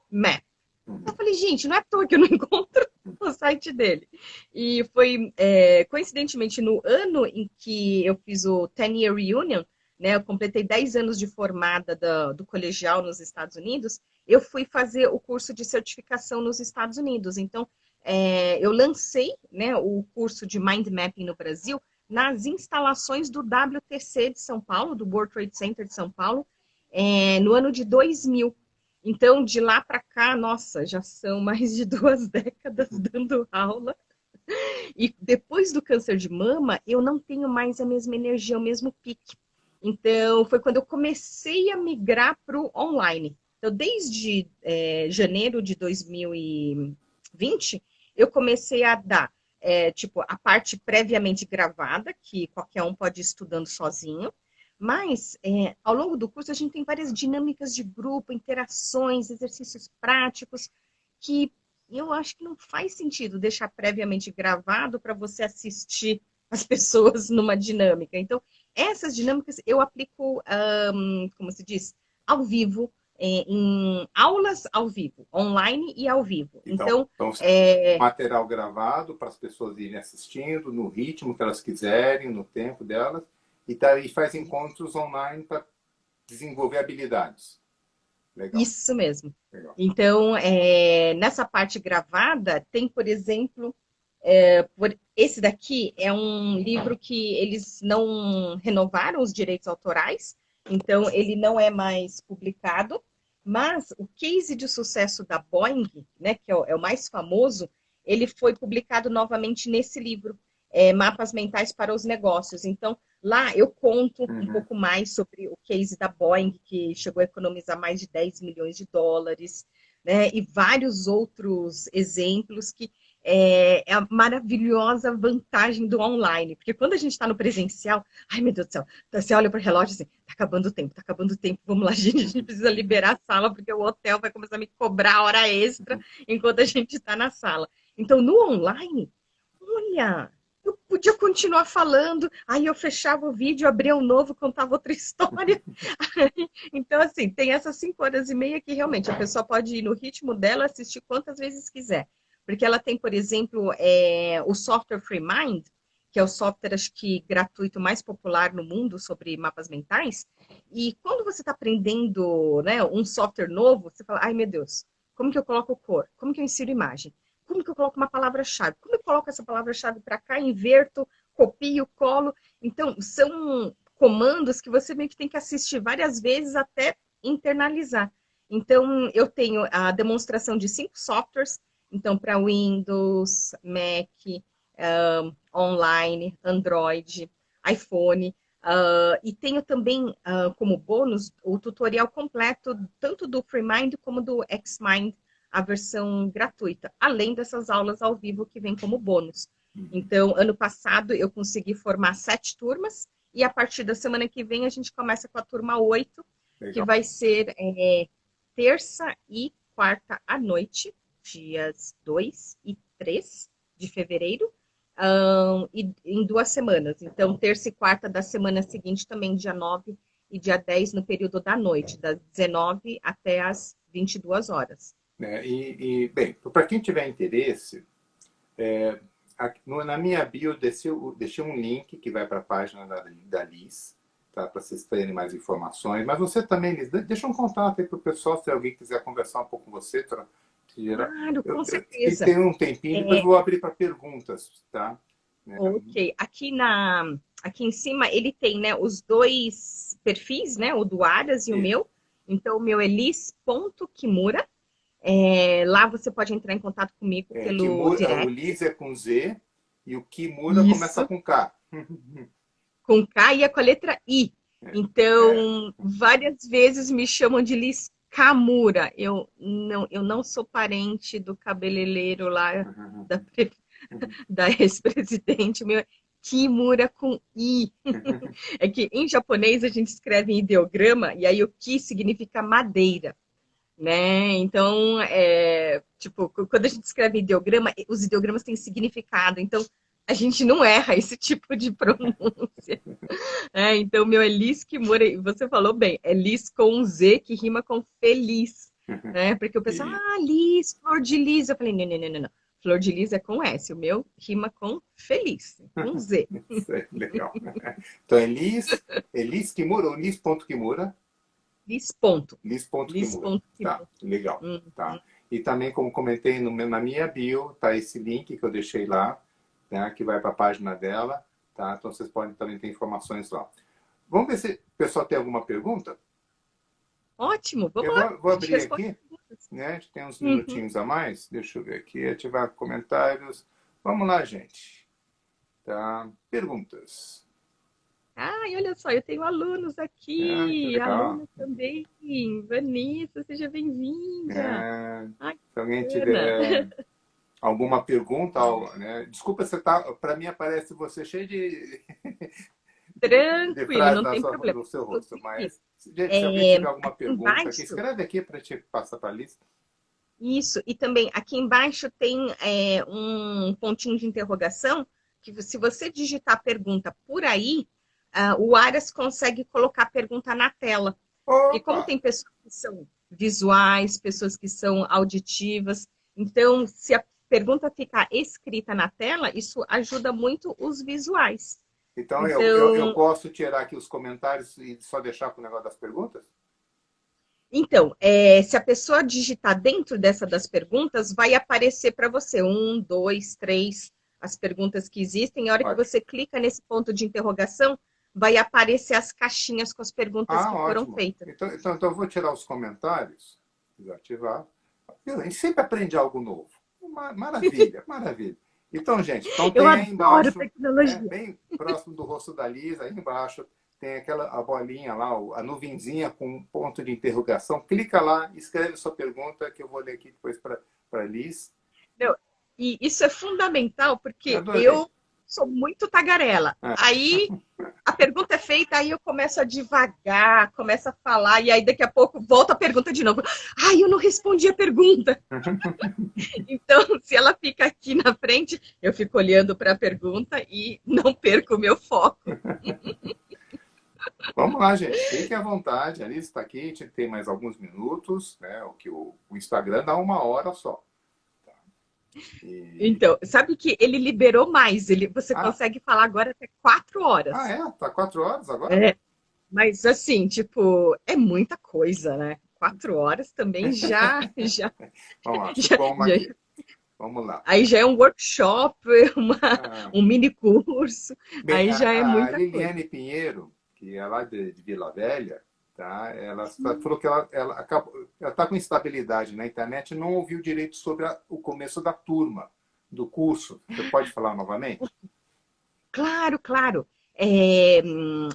Map. Eu falei, gente, não é à toa que eu não encontro o site dele. E foi, coincidentemente, no ano em que eu fiz o 10-year reunion, né, eu completei 10 anos de formada do colegial nos Estados Unidos, eu fui fazer o curso de certificação nos Estados Unidos. Então, eu lancei, né, o curso de Mind Mapping no Brasil nas instalações do WTC de São Paulo, do World Trade Center de São Paulo, no ano de 2000. Então, de lá para cá, nossa, já são mais de 2 décadas dando aula. E depois do câncer de mama, eu não tenho mais a mesma energia, o mesmo pique. Então, foi quando eu comecei a migrar para o online. Então, desde janeiro de 2020, eu comecei a dar, tipo, a parte previamente gravada, que qualquer um pode ir estudando sozinho. Mas, ao longo do curso, a gente tem várias dinâmicas de grupo, interações, exercícios práticos, que eu acho que não faz sentido deixar previamente gravado para você assistir as pessoas numa dinâmica. Então, essas dinâmicas eu aplico, como se diz, ao vivo, em aulas ao vivo, online e ao vivo. Então material gravado para as pessoas irem assistindo, no ritmo que elas quiserem, no tempo delas, e faz encontros online para desenvolver habilidades. Legal. Isso mesmo. Legal. Então, nessa parte gravada, tem, por exemplo, esse daqui é um livro que eles não renovaram os direitos autorais, então ele não é mais publicado, mas o case de sucesso da Boeing, né, que é o mais famoso, ele foi publicado novamente nesse livro, Mapas Mentais para os Negócios. Então, lá eu conto um pouco mais sobre o case da Boeing, que chegou a economizar mais de 10 milhões de dólares, né, e vários outros exemplos que é a maravilhosa vantagem do online. Porque quando a gente está no presencial, ai meu Deus do céu, você olha para o relógio assim, tá acabando o tempo, vamos lá, gente, a gente precisa liberar a sala, porque o hotel vai começar a me cobrar hora extra enquanto a gente está na sala. Então, no online, olha, eu podia continuar falando, aí eu fechava o vídeo, abria um novo, contava outra história. Então, assim, tem essas 5 horas e meia que realmente a pessoa pode ir no ritmo dela, assistir quantas vezes quiser. Porque ela tem, por exemplo, o software FreeMind, que é o software, acho que, gratuito mais popular no mundo sobre mapas mentais. E quando você está aprendendo, né, um software novo, você fala, ai meu Deus, como que eu coloco cor? Como que eu insiro imagem? Como que eu coloco uma palavra-chave? Como eu coloco essa palavra-chave para cá, inverto, copio, colo? Então, são comandos que você meio que tem que assistir várias vezes até internalizar. Então, eu tenho a demonstração de 5 softwares, então, para Windows, Mac, online, Android, iPhone. E tenho também, como bônus, o tutorial completo, tanto do FreeMind como do Xmind, a versão gratuita, além dessas aulas ao vivo que vem como bônus. Então, ano passado, eu consegui formar 7 turmas, e a partir da semana que vem, a gente começa com a turma 8, legal, que vai ser terça e quarta à noite, dias 2 e 3 de fevereiro, e em 2 semanas. Então, terça e quarta da semana seguinte, também dia 9 e dia 10, no período da noite, das 19 até as 22 horas. Bem, para quem tiver interesse, na minha bio deixei um link que vai para a página da Liz, tá, para vocês terem mais informações. Mas você também, Liz, deixa um contato aí para o pessoal, se alguém quiser conversar um pouco com você. Claro, com certeza. Tem um tempinho, depois vou abrir para perguntas, tá? Ok. Aqui em cima ele tem, né, os 2 perfis, né, o do Aras e o meu. Então, o meu é liz.kimura. Lá você pode entrar em contato comigo pelo direct. O Liz é com Z e o Kimura começa com K. Com K e é com a letra I. Então, várias vezes me chamam de Liz Kamura. Eu não sou parente do cabeleireiro lá da ex-presidente. Meu Kimura com I. É que em japonês a gente escreve em ideograma e aí o Ki significa madeira. né? Então, tipo, quando a gente escreve ideograma, os ideogramas têm significado, então a gente não erra esse tipo de pronúncia. Então, meu é Liz Kimura, e você falou bem, é Liz com um Z que rima com feliz, né? Porque o pessoal, E Liz, flor de lis. Eu falei, não, não, não, não, não. Flor de lis é com S, o meu rima com feliz, com Z. isso é legal. Então é Liz Kimura ou Liz.Kimura? Liz ponto. Liz Liz.Kimura. ponto. Tá, legal. Uhum. Tá. E também, como comentei na minha bio, tá esse link que eu deixei lá, né, que vai para a página dela. Tá? Então vocês podem também ter informações lá. Vamos ver se o pessoal tem alguma pergunta? Ótimo, vamos Eu lá. vou A gente abrir responde aqui, perguntas. né? A gente tem uns Uhum. minutinhos a mais. Deixa eu ver aqui, ativar comentários. Vamos lá, gente. Tá? Perguntas. Ai, olha só, eu tenho alunos Ah, que aqui, legal. aluna também. Vanessa, seja bem-vinda. É, Ai, se alguém que bacana. tiver alguma pergunta, né? Desculpa, você tá. Para mim aparece você cheio de Tranquilo, frases não tem problema. no seu rosto, Inclusive, mas se alguém tiver alguma aqui pergunta aqui, embaixo, escreve aqui para a gente passar para a lista. isso, e também aqui embaixo tem um pontinho de interrogação, que se você digitar a pergunta por aí, o Aras consegue colocar a pergunta na tela. Porque Opa! como tem pessoas que são visuais, pessoas que são auditivas, então se a pergunta ficar escrita na tela, isso ajuda muito os visuais. Então eu Então, posso tirar aqui os comentários e só deixar com o negócio das perguntas? se a pessoa digitar dentro dessa das perguntas, vai aparecer para você um, dois, três, as perguntas que existem. A hora que Ótimo. você clica nesse ponto de interrogação, vai aparecer as caixinhas com as perguntas Ah, que foram ótimo. feitas. Então eu vou tirar os comentários, desativar. A gente sempre aprende algo novo. Maravilha, maravilha. Então, gente, então Eu tem aí adoro embaixo, né, tecnologia. bem próximo do rosto da Lisa, aí embaixo, tem a bolinha lá, a nuvenzinha com um ponto de interrogação. Clica lá, escreve sua pergunta, que eu vou ler aqui depois para a Liz. Meu, e isso é fundamental Eu porque adorei. eu sou muito tagarela. É. Aí a pergunta é feita, aí eu começo a devagar, começo a falar, e aí daqui a pouco volta a pergunta de novo. Ai, eu não respondi a pergunta. Então, se ela fica aqui na frente, eu fico olhando para a pergunta e não perco o meu foco. Vamos lá, gente. Fiquem à vontade. A Liz está aqui, a gente tem mais alguns minutos, né? O que o Instagram dá 1 hora só. E... Então, sabe que ele liberou mais, você Ah, consegue falar agora até 4 horas. é? Tá 4 horas agora? É, mas assim, tipo, é muita coisa, né? 4 horas também Vamos lá, já, suponho já- aqui. Vamos lá. aí já é um workshop, Ah, um mini curso, bem, aí já é a muita coisa. Liliane Pinheiro, que é lá de Vila Velha, tá? Ela falou que ela está com instabilidade na internet e não ouviu direito sobre o começo da turma, do curso. Você pode falar novamente? Claro, claro.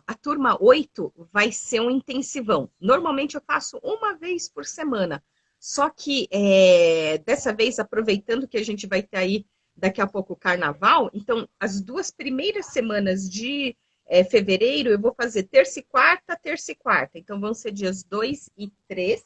A turma 8 vai ser um intensivão. Normalmente eu faço uma vez por semana. Só que dessa vez, aproveitando que a gente vai ter aí daqui a pouco o carnaval, então as 2 primeiras semanas de fevereiro eu vou fazer terça e quarta, terça e quarta. Então vão ser dias 2 e 3,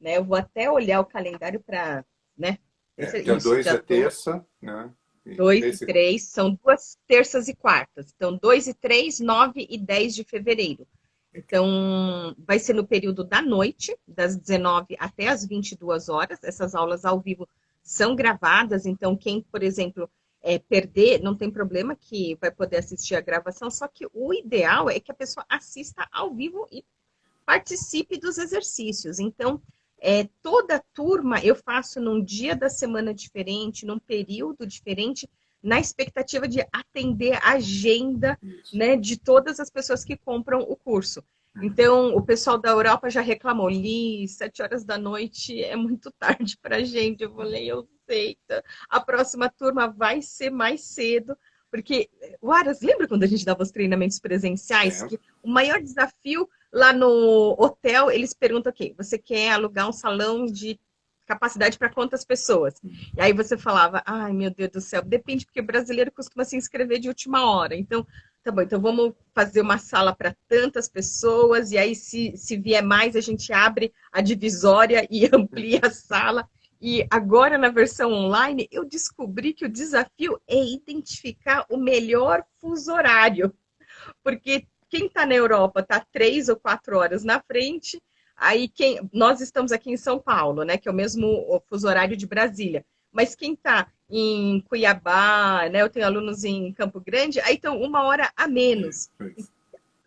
né? Eu vou até olhar o calendário para, né? Dia Isso, 2 dia é 2. terça, né? 2 e 3 são 2 terças e quartas. Então, 2 e 3, 9 e 10 de fevereiro. Então, vai ser no período da noite, das 19 até as 22 horas. Essas aulas ao vivo são gravadas, então quem, por exemplo, perder, não tem problema que vai poder assistir a gravação, só que o ideal é que a pessoa assista ao vivo e participe dos exercícios. Então, toda turma eu faço num dia da semana diferente, num período diferente, na expectativa de atender a agenda, Isso. né, de todas as pessoas que compram o curso. Então, o pessoal da Europa já reclamou, Li, 7 horas da noite é muito tarde para a gente. Eu falei, eu sei, a próxima turma vai ser mais cedo, porque, Aras, lembra quando a gente dava os treinamentos presenciais? Lembro. Que o maior desafio lá no hotel, eles perguntam o quê? Você quer alugar um salão de capacidade para quantas pessoas? E aí você falava, ai meu Deus do céu, depende, porque o brasileiro costuma se inscrever de última hora. Então, Tá bom, então vamos fazer uma sala para tantas pessoas, e aí se vier mais, a gente abre a divisória e amplia a sala. E agora, na versão online, eu descobri que o desafio é identificar o melhor fuso horário, porque quem está na Europa está 3 ou 4 horas na frente, aí nós estamos aqui em São Paulo, né, que é o mesmo fuso horário de Brasília, mas quem está em Cuiabá, né, eu tenho alunos em Campo Grande, aí estão 1 hora a menos.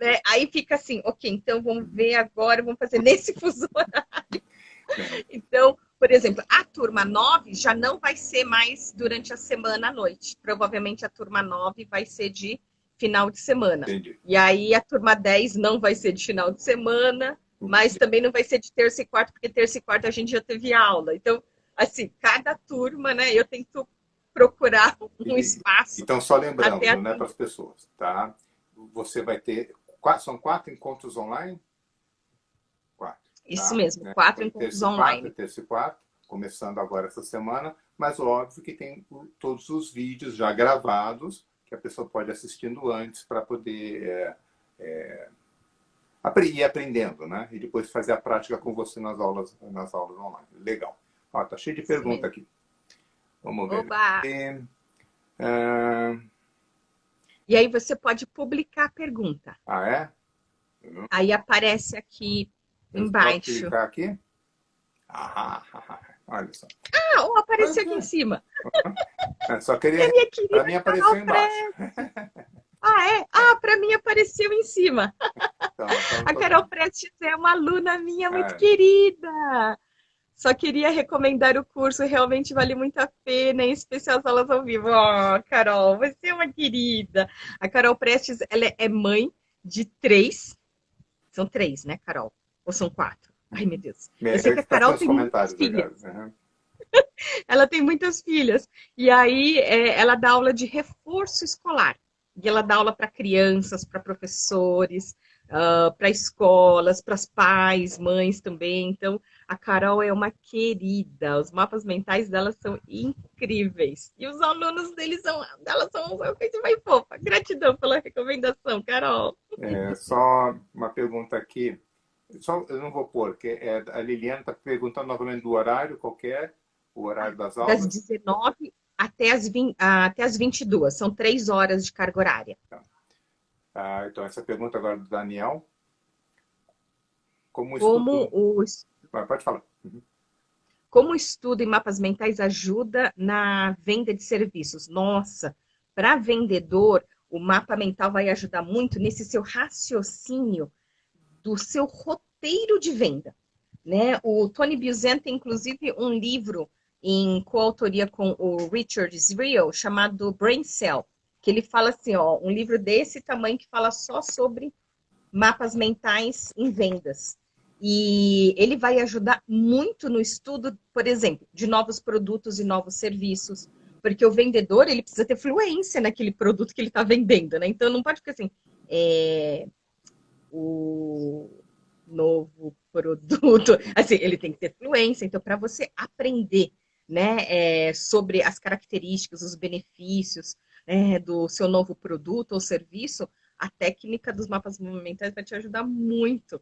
Né? Aí fica assim, ok, então vamos ver agora, vamos fazer nesse fuso horário. Então, por exemplo, a turma 9 já não vai ser mais durante a semana à noite. Provavelmente a turma 9 vai ser de final de semana. Entendi. E aí a turma 10 não vai ser de final de semana, mas também não vai ser de terça e quarta, porque terça e quarta a gente já teve aula. Então, assim, cada turma, né, eu tento procurar um espaço. Então, só lembrando, né, para as pessoas, tá? Você vai ter, são 4 encontros online? 4. Isso tá? mesmo, Né? 4 encontros online. Terça e quarta, começando agora essa semana, mas óbvio que tem todos os vídeos já gravados, que a pessoa pode ir assistindo antes para poder ir aprendendo, né? E depois fazer a prática com você nas aulas online. Legal. Ó, tá cheio de perguntas aqui. Vamos ver. Oba! E aí você pode publicar a pergunta. Ah, é? Aí aparece aqui embaixo. Pode clicar aqui? Olha só. Ou apareceu aqui em cima. Só queria... Para mim apareceu embaixo. Para mim apareceu em cima. Então, a Carol Prestes é uma aluna minha muito querida. Só queria recomendar o curso, realmente vale muito a pena, em especial as aulas ao vivo. Carol, você é uma querida. A Carol Prestes, ela é mãe de 3. São 3, né, Carol? Ou são 4? Ai, meu Deus. Eu sei que a Carol tem muitas filhas. Ela tem muitas filhas. E aí ela dá aula de reforço escolar. E ela dá aula para crianças, para professores, para escolas, para os pais, mães também. Então, a Carol é uma querida. Os mapas mentais dela são incríveis. E os alunos dela são uma coisa mais fofa. Gratidão pela recomendação, Carol. Só uma pergunta aqui. Eu não vou pôr, porque a Liliana está perguntando novamente do horário, qualquer o horário das aulas? Das 19 até as 22. São 3 horas de carga horária. Então, essa pergunta agora do Daniel. Pode falar. Como o estudo em mapas mentais ajuda na venda de serviços? Nossa, para vendedor, o mapa mental vai ajudar muito nesse seu raciocínio do seu roteiro de venda. Né? O Tony Buzan tem, inclusive, um livro em coautoria com o Richard Israel, chamado Brain Cell, que ele fala assim, um livro desse tamanho que fala só sobre mapas mentais em vendas. E ele vai ajudar muito no estudo, por exemplo, de novos produtos e novos serviços, porque o vendedor, ele precisa ter fluência naquele produto que ele está vendendo, né? Então, não pode ficar assim, o novo produto, assim, ele tem que ter fluência. Então, para você aprender, né, sobre as características, os benefícios do seu novo produto ou serviço, a técnica dos mapas mentais vai te ajudar muito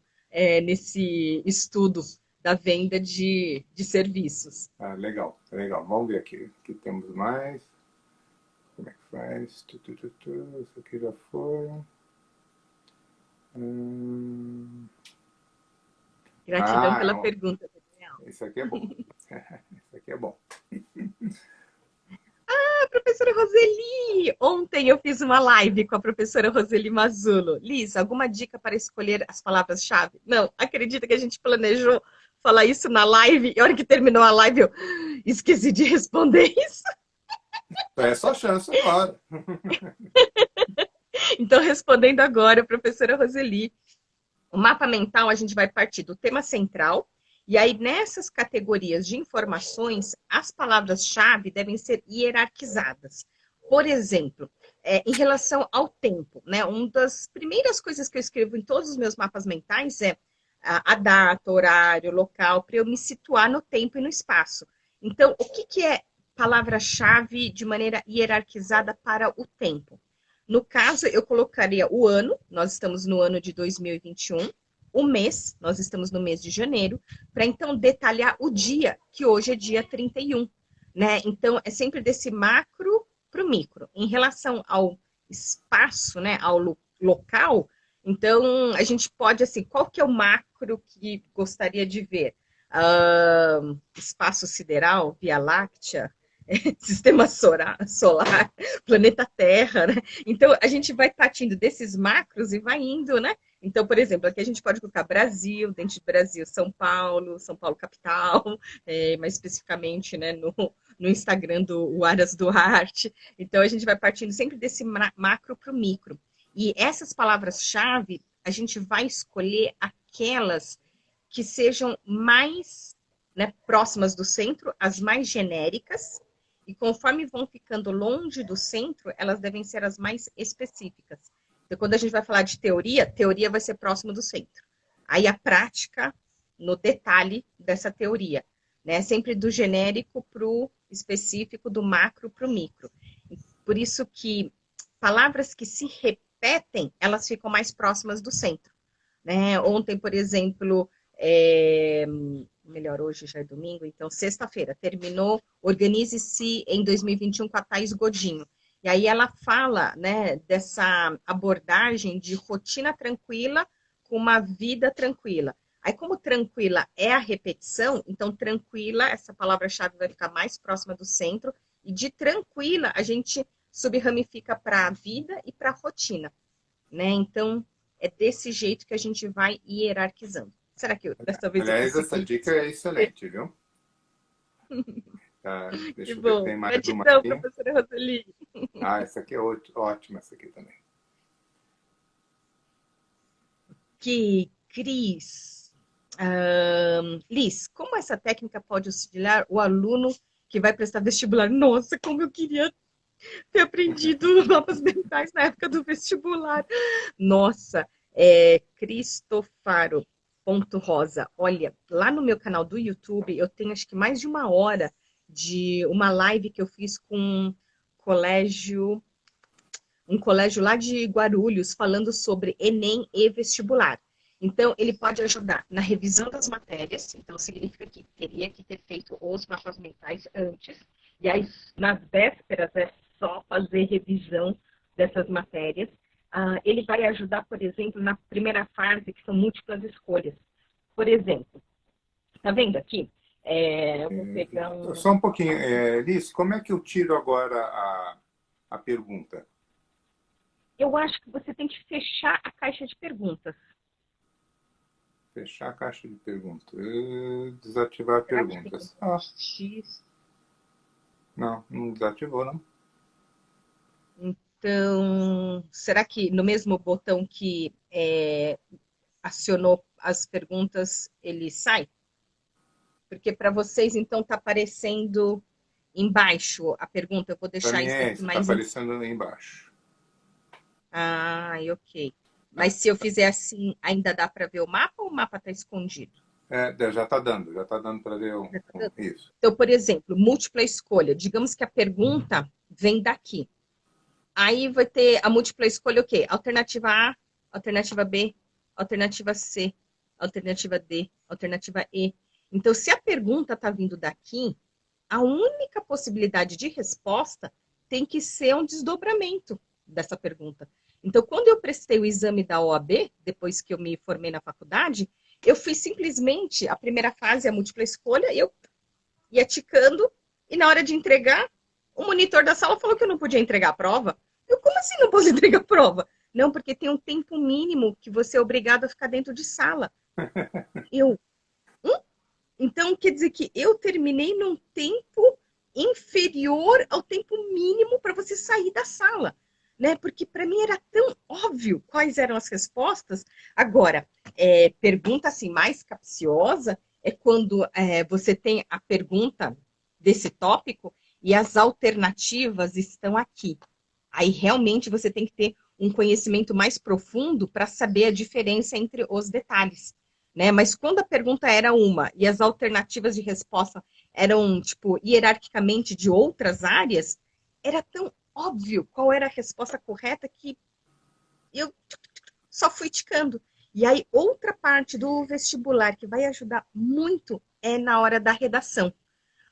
nesse estudo da venda de serviços. Legal. Vamos ver aqui. Aqui temos mais. Como é que faz? Isso aqui já foi. Gratidão pela pergunta, Daniel. Isso aqui é bom. Isso aqui é bom. Professora Roseli! Ontem eu fiz uma live com a professora Roseli Mazzulo. Liz, alguma dica para escolher as palavras-chave? Não, acredita que a gente planejou falar isso na live e a hora que terminou a live eu esqueci de responder isso. É só chance agora. Então, respondendo agora, professora Roseli, o mapa mental a gente vai partir do tema central. E aí, nessas categorias de informações, as palavras-chave devem ser hierarquizadas. Por exemplo, em relação ao tempo, né? Uma das primeiras coisas que eu escrevo em todos os meus mapas mentais é a data, horário, local, para eu me situar no tempo e no espaço. Então, o que é palavra-chave de maneira hierarquizada para o tempo? No caso, eu colocaria o ano, nós estamos no ano de 2021, o mês, nós estamos no mês de janeiro, para então detalhar o dia, que hoje é dia 31, né? Então, é sempre desse macro para o micro. Em relação ao espaço, né, ao local, então a gente pode, assim, qual que é o macro que gostaria de ver? Espaço sideral, Via Láctea, sistema solar, planeta Terra, né? Então, a gente vai partindo desses macros e vai indo, né? Então, por exemplo, aqui a gente pode colocar Brasil, dentro de Brasil, São Paulo capital, mais especificamente, né, no Instagram do Aras Duarte. Então, a gente vai partindo sempre desse macro para o micro. E essas palavras-chave, a gente vai escolher aquelas que sejam mais, né, próximas do centro, as mais genéricas, e conforme vão ficando longe do centro, elas devem ser as mais específicas. Então, quando a gente vai falar de teoria, teoria vai ser próximo do centro. Aí a prática, no detalhe dessa teoria, né? Sempre do genérico para o específico, do macro para o micro. Por isso que palavras que se repetem, elas ficam mais próximas do centro. Né? Ontem, por exemplo, melhor, hoje já é domingo, então sexta-feira, terminou Organize-se em 2021 com a Thaís Godinho. E aí ela fala, né, dessa abordagem de rotina tranquila com uma vida tranquila. Aí, como tranquila é a repetição, então tranquila, essa palavra-chave vai ficar mais próxima do centro, e de tranquila a gente subramifica para a vida e para a rotina. Né? Então, é desse jeito que a gente vai hierarquizando. Será que dessa vez eu Aliás, essa consegui? dica é excelente, viu? Tá, deixa Que eu ver, bom. tem mais uma Gratidão, aqui. professora Roseli. Ah, essa aqui é ótima, essa aqui também. Que Cris. Liz, como essa técnica pode auxiliar o aluno que vai prestar vestibular? Nossa, como eu queria ter aprendido mapas mentais na época do vestibular. Nossa, Cristofaro. Rosa. Olha, lá no meu canal do YouTube, eu tenho acho que mais de uma hora de uma live que eu fiz com um colégio lá de Guarulhos, falando sobre Enem e vestibular. Então, ele pode ajudar na revisão das matérias, então significa que teria que ter feito os mapas mentais antes, e aí nas vésperas é só fazer revisão dessas matérias. Ele vai ajudar, por exemplo, na primeira fase, que são múltiplas escolhas. Por exemplo, tá vendo aqui? Eu vou pegar um... Só um pouquinho. Liz, como é que eu tiro agora a pergunta? Eu acho que você tem que fechar a caixa de perguntas. Fechar a caixa de perguntas. Desativar perguntas. Não desativou, não. Então, será que no mesmo botão que acionou as perguntas, ele sai? Porque para vocês, então, está aparecendo embaixo a pergunta. Eu vou deixar Para mim isso aqui está mais... aparecendo ali embaixo. Ok. Mas se eu fizer assim, ainda dá para ver o mapa ou o mapa está escondido? Já está dando para ver isso. Então, por exemplo, múltipla escolha. Digamos que a pergunta vem daqui. Aí vai ter a múltipla escolha o quê? Alternativa A, alternativa B, alternativa C, alternativa D, alternativa E. Então, se a pergunta está vindo daqui, a única possibilidade de resposta tem que ser um desdobramento dessa pergunta. Então, quando eu prestei o exame da OAB, depois que eu me formei na faculdade, eu fiz simplesmente a primeira fase, a múltipla escolha, eu ia ticando, e na hora de entregar, o monitor da sala falou que eu não podia entregar a prova. Eu, como assim não posso entregar a prova? Não, porque tem um tempo mínimo que você é obrigado a ficar dentro de sala. Então, quer dizer que eu terminei num tempo inferior ao tempo mínimo para você sair da sala. Né? Porque para mim era tão óbvio quais eram as respostas. Agora, pergunta assim mais capciosa é quando você tem a pergunta desse tópico e as alternativas estão aqui. Aí realmente você tem que ter um conhecimento mais profundo para saber a diferença entre os detalhes. Né? Mas quando a pergunta era uma e as alternativas de resposta eram, tipo, hierarquicamente de outras áreas, era tão óbvio qual era a resposta correta que eu só fui ticando. E aí, outra parte do vestibular que vai ajudar muito é na hora da redação.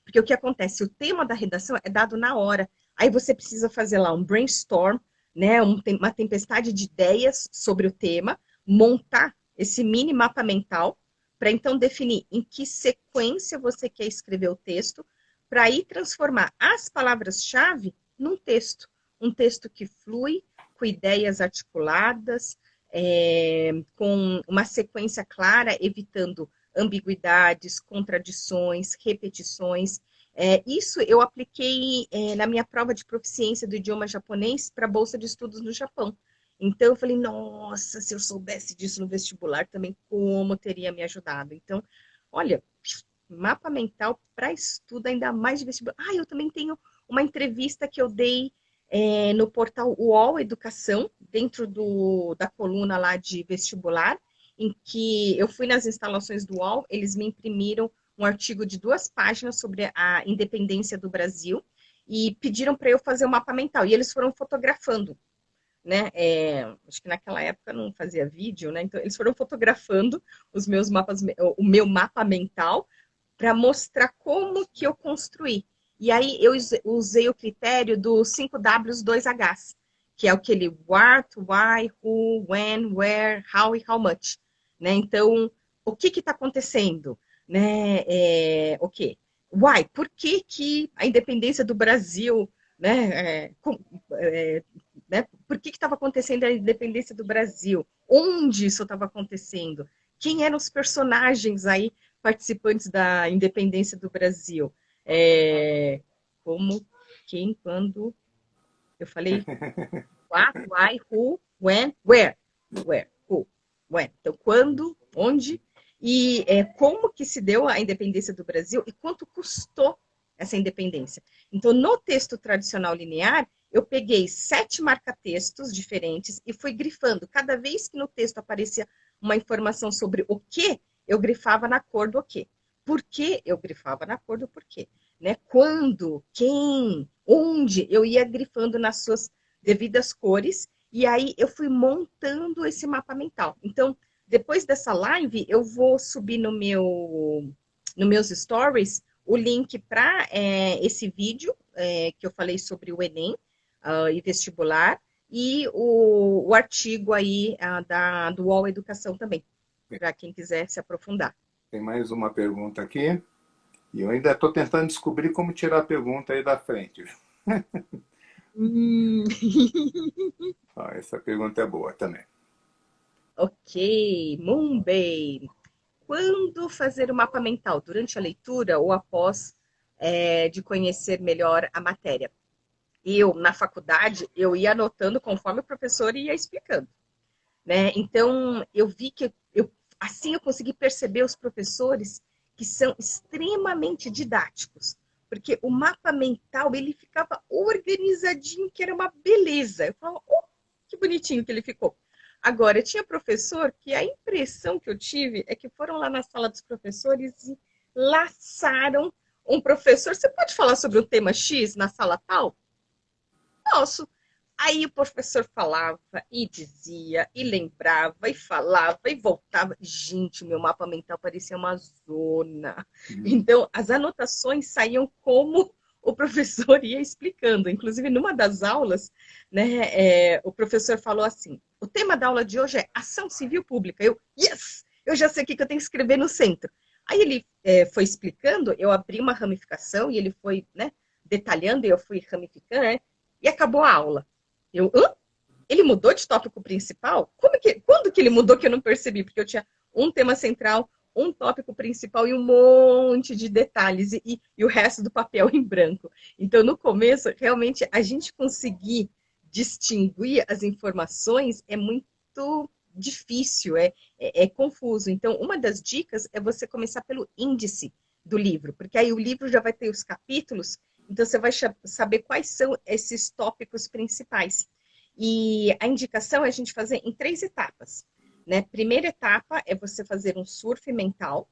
Porque o que acontece? O tema da redação é dado na hora. Aí você precisa fazer lá um brainstorm, né? Uma tempestade de ideias sobre o tema, montar esse mini mapa mental, para então definir em que sequência você quer escrever o texto, para aí transformar as palavras-chave num texto. Um texto que flui, com ideias articuladas, com uma sequência clara, evitando ambiguidades, contradições, repetições. Isso eu apliquei na minha prova de proficiência do idioma japonês para a Bolsa de Estudos no Japão. Então, eu falei, nossa, se eu soubesse disso no vestibular também, como teria me ajudado? Então, olha, mapa mental para estudo, ainda mais de vestibular. Ah, eu também tenho uma entrevista que eu dei no portal UOL Educação, dentro da coluna lá de vestibular, em que eu fui nas instalações do UOL, eles me imprimiram um artigo de 2 páginas sobre a independência do Brasil e pediram para eu fazer um mapa mental. E eles foram fotografando, né? Acho que naquela época não fazia vídeo, né? Então eles foram fotografando os meus mapas, o meu mapa mental, para mostrar como que eu construí. E aí eu usei o critério dos 5 Ws, 2 Hs, que é aquele what, why, who, when, where, how e how much. Né? Então, o que está acontecendo? Né? O quê? Why? Por que a independência do Brasil, né? Né? Por que estava acontecendo a independência do Brasil? Onde isso estava acontecendo? Quem eram os personagens aí participantes da independência do Brasil? Como, quem, quando? Eu falei what, why, who, when, where. Where, who, when. Então, quando, onde e como que se deu a independência do Brasil e quanto custou essa independência. Então, no texto tradicional linear, eu peguei 7 marca-textos diferentes e fui grifando. Cada vez que no texto aparecia uma informação sobre o que, eu grifava na cor do quê. Por que eu grifava na cor do porquê. Né? Quando, quem, onde, eu ia grifando nas suas devidas cores, e aí eu fui montando esse mapa mental. Então, depois dessa live, eu vou subir nos meus stories o link para esse vídeo que eu falei sobre o Enem e vestibular, e o artigo aí do UOL Educação também, para quem quiser se aprofundar. Tem mais uma pergunta aqui, e eu ainda estou tentando descobrir como tirar a pergunta aí da frente. Essa pergunta é boa também. Ok, Moonbay. Quando fazer o mapa mental? Durante a leitura ou após de conhecer melhor a matéria? Eu, na faculdade, eu ia anotando conforme o professor ia explicando. Né? Então, eu vi que assim eu consegui perceber os professores que são extremamente didáticos. Porque o mapa mental, ele ficava organizadinho, que era uma beleza. Eu falava, oh, que bonitinho que ele ficou. Agora, tinha professor que a impressão que eu tive é que foram lá na sala dos professores e laçaram um professor. Você pode falar sobre o tema X na sala tal? Posso. Aí o professor falava e dizia, e lembrava, e falava, e voltava. Gente, meu mapa mental parecia uma zona. Então, as anotações saíam como o professor ia explicando. Inclusive, numa das aulas, né, o professor falou assim, o tema da aula de hoje é ação civil pública. Yes! Eu já sei o que eu tenho que escrever no centro. Aí ele foi explicando, eu abri uma ramificação e ele foi, né, detalhando, e eu fui ramificando, né, e acabou a aula. Hã? Ele mudou de tópico principal? Quando que ele mudou que eu não percebi? Porque eu tinha um tema central, um tópico principal e um monte de detalhes e o resto do papel em branco. Então, no começo, realmente, a gente conseguir distinguir as informações é muito difícil, é confuso. Então, uma das dicas é você começar pelo índice do livro, porque aí o livro já vai ter os capítulos, então você vai saber quais são esses tópicos principais. E a indicação é a gente fazer em 3 etapas. Né? Primeira etapa é você fazer um surf mental.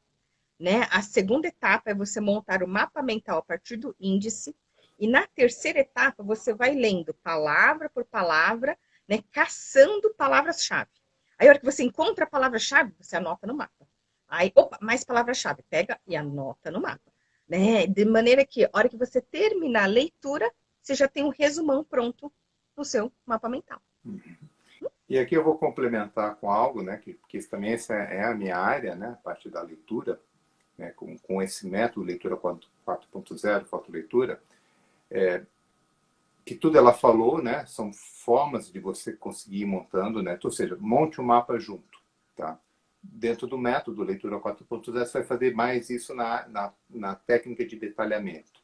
Né? A segunda etapa é você montar o mapa mental a partir do índice. E na terceira etapa, você vai lendo palavra por palavra, né, caçando palavras-chave. Aí, a hora que você encontra a palavra-chave, você anota no mapa. Aí, opa, mais palavra-chave. Pega e anota no mapa. Né? De maneira que, a hora que você terminar a leitura, você já tem um resumão pronto no seu mapa mental. E aqui eu vou complementar com algo, né, que também essa é a minha área, né, a parte da leitura, né, com esse método, leitura 4.0, fotoleitura, que tudo ela falou, né, são formas de você conseguir ir montando, né, ou seja, monte um mapa junto, tá? Dentro do método leitura 4.0, você vai fazer mais isso na técnica de detalhamento.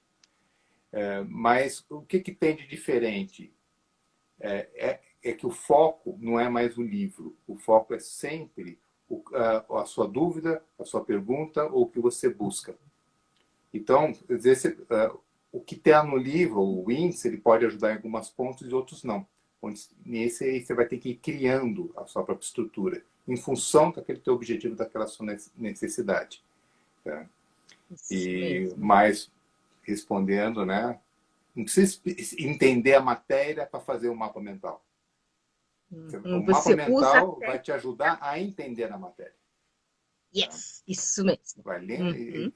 Mas o que tem de diferente? É que o foco não é mais o livro. O foco é sempre a sua dúvida, a sua pergunta ou o que você busca. Então, às vezes, o que está no livro, o índice, ele pode ajudar em alguns pontos e outros não. Nesse aí você vai ter que ir criando a sua própria estrutura em função daquele teu objetivo, daquela sua necessidade. Tá? E mais respondendo, né? Não precisa entender a matéria para fazer o mapa mental. O mapa mental vai te ajudar a entender a matéria. Yes, tá? Isso mesmo.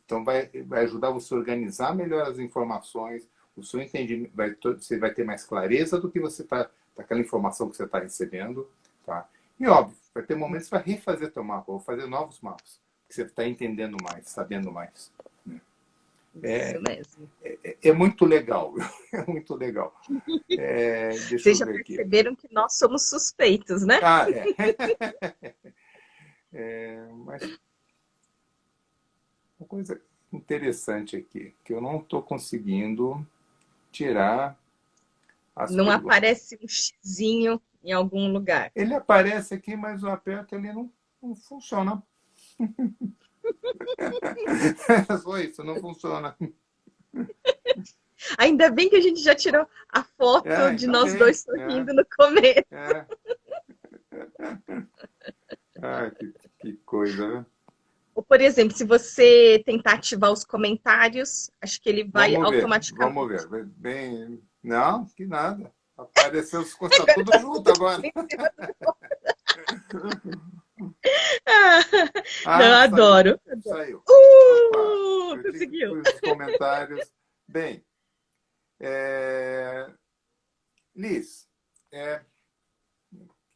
Então vai ajudar você a organizar melhor as informações, o seu entendimento, você vai ter mais clareza do que você está, daquela informação que você está recebendo. Tá? E óbvio, vai ter momentos que você vai refazer teu mapa, ou fazer novos mapas, que você está entendendo mais, sabendo mais. Né? Isso mesmo. É muito legal, é muito legal. Vocês já perceberam que nós somos suspeitos, né? Mas uma coisa interessante aqui, que eu não estou conseguindo tirar as Não perguntas. Aparece um xizinho em algum lugar. Ele aparece aqui, mas o aperto ele não funciona. Só isso, não funciona. Ainda bem que a gente já tirou a foto de nós dois sorrindo no começo. Que coisa, né? Ou, por exemplo, se você tentar ativar os comentários, acho que ele vai automaticamente. Vamos ver. Bem... Não, que nada. Apareceu os coisas, tá tudo junto agora. Não, adoro. Saiu. Conseguiu. Os comentários. Bem, Liz,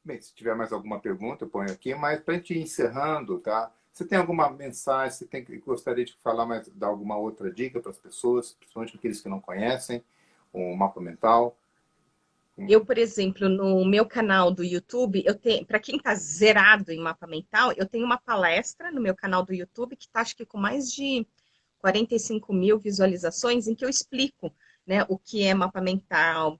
bem, se tiver mais alguma pergunta, eu ponho aqui, mas para a gente ir encerrando, tá? Você tem alguma mensagem, gostaria de falar mais, dar alguma outra dica para as pessoas, principalmente aqueles que não conhecem o mapa mental? Eu, por exemplo, no meu canal do YouTube, eu tenho, para quem está zerado em mapa mental, eu tenho uma palestra no meu canal do YouTube que está, acho que com mais de 45 mil visualizações, em que eu explico, né, o que é mapa mental,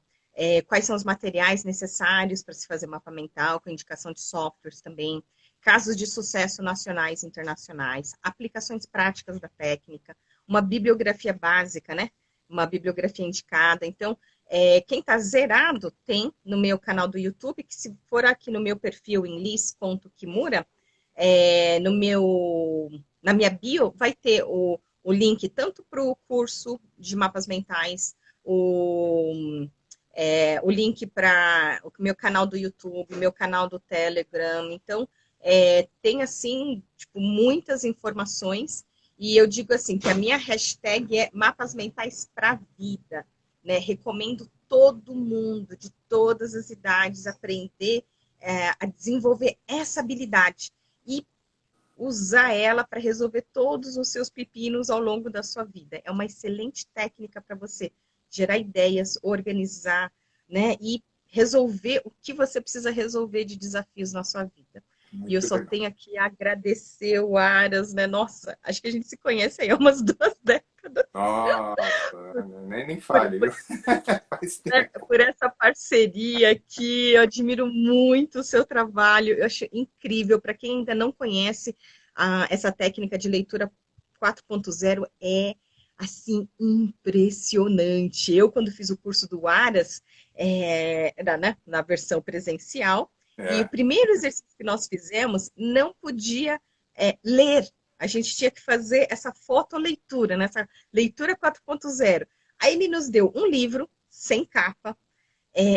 quais são os materiais necessários para se fazer mapa mental, com indicação de softwares também, casos de sucesso nacionais e internacionais, aplicações práticas da técnica, uma bibliografia básica, né? Uma bibliografia indicada. Então, quem está zerado tem no meu canal do YouTube, que se for aqui no meu perfil em liz.kimura, na minha bio vai ter o link tanto para o curso de mapas mentais, o link para o meu canal do YouTube, meu canal do Telegram. Então, tem, assim, tipo, muitas informações. E eu digo assim, que a minha hashtag é mapas mentais para a vida. Né? Recomendo todo mundo, de todas as idades, aprender a desenvolver essa habilidade e usar ela para resolver todos os seus pepinos ao longo da sua vida. É uma excelente técnica para você gerar ideias, organizar, né? E resolver o que você precisa resolver de desafios na sua vida. Muito e eu só legal. Tenho aqui a agradecer o Aras, né? Nossa, acho que a gente se conhece aí há umas 2 décadas. Nossa, nem fale. Por essa parceria aqui, eu admiro muito o seu trabalho, eu acho incrível. Para quem ainda não conhece, essa técnica de leitura 4.0 é, assim, impressionante. Eu, quando fiz o curso do Aras, era, né, na versão presencial, e o primeiro exercício que nós fizemos não podia ler. A gente tinha que fazer essa fotoleitura, né? Essa leitura 4.0. Aí ele nos deu um livro, sem capa,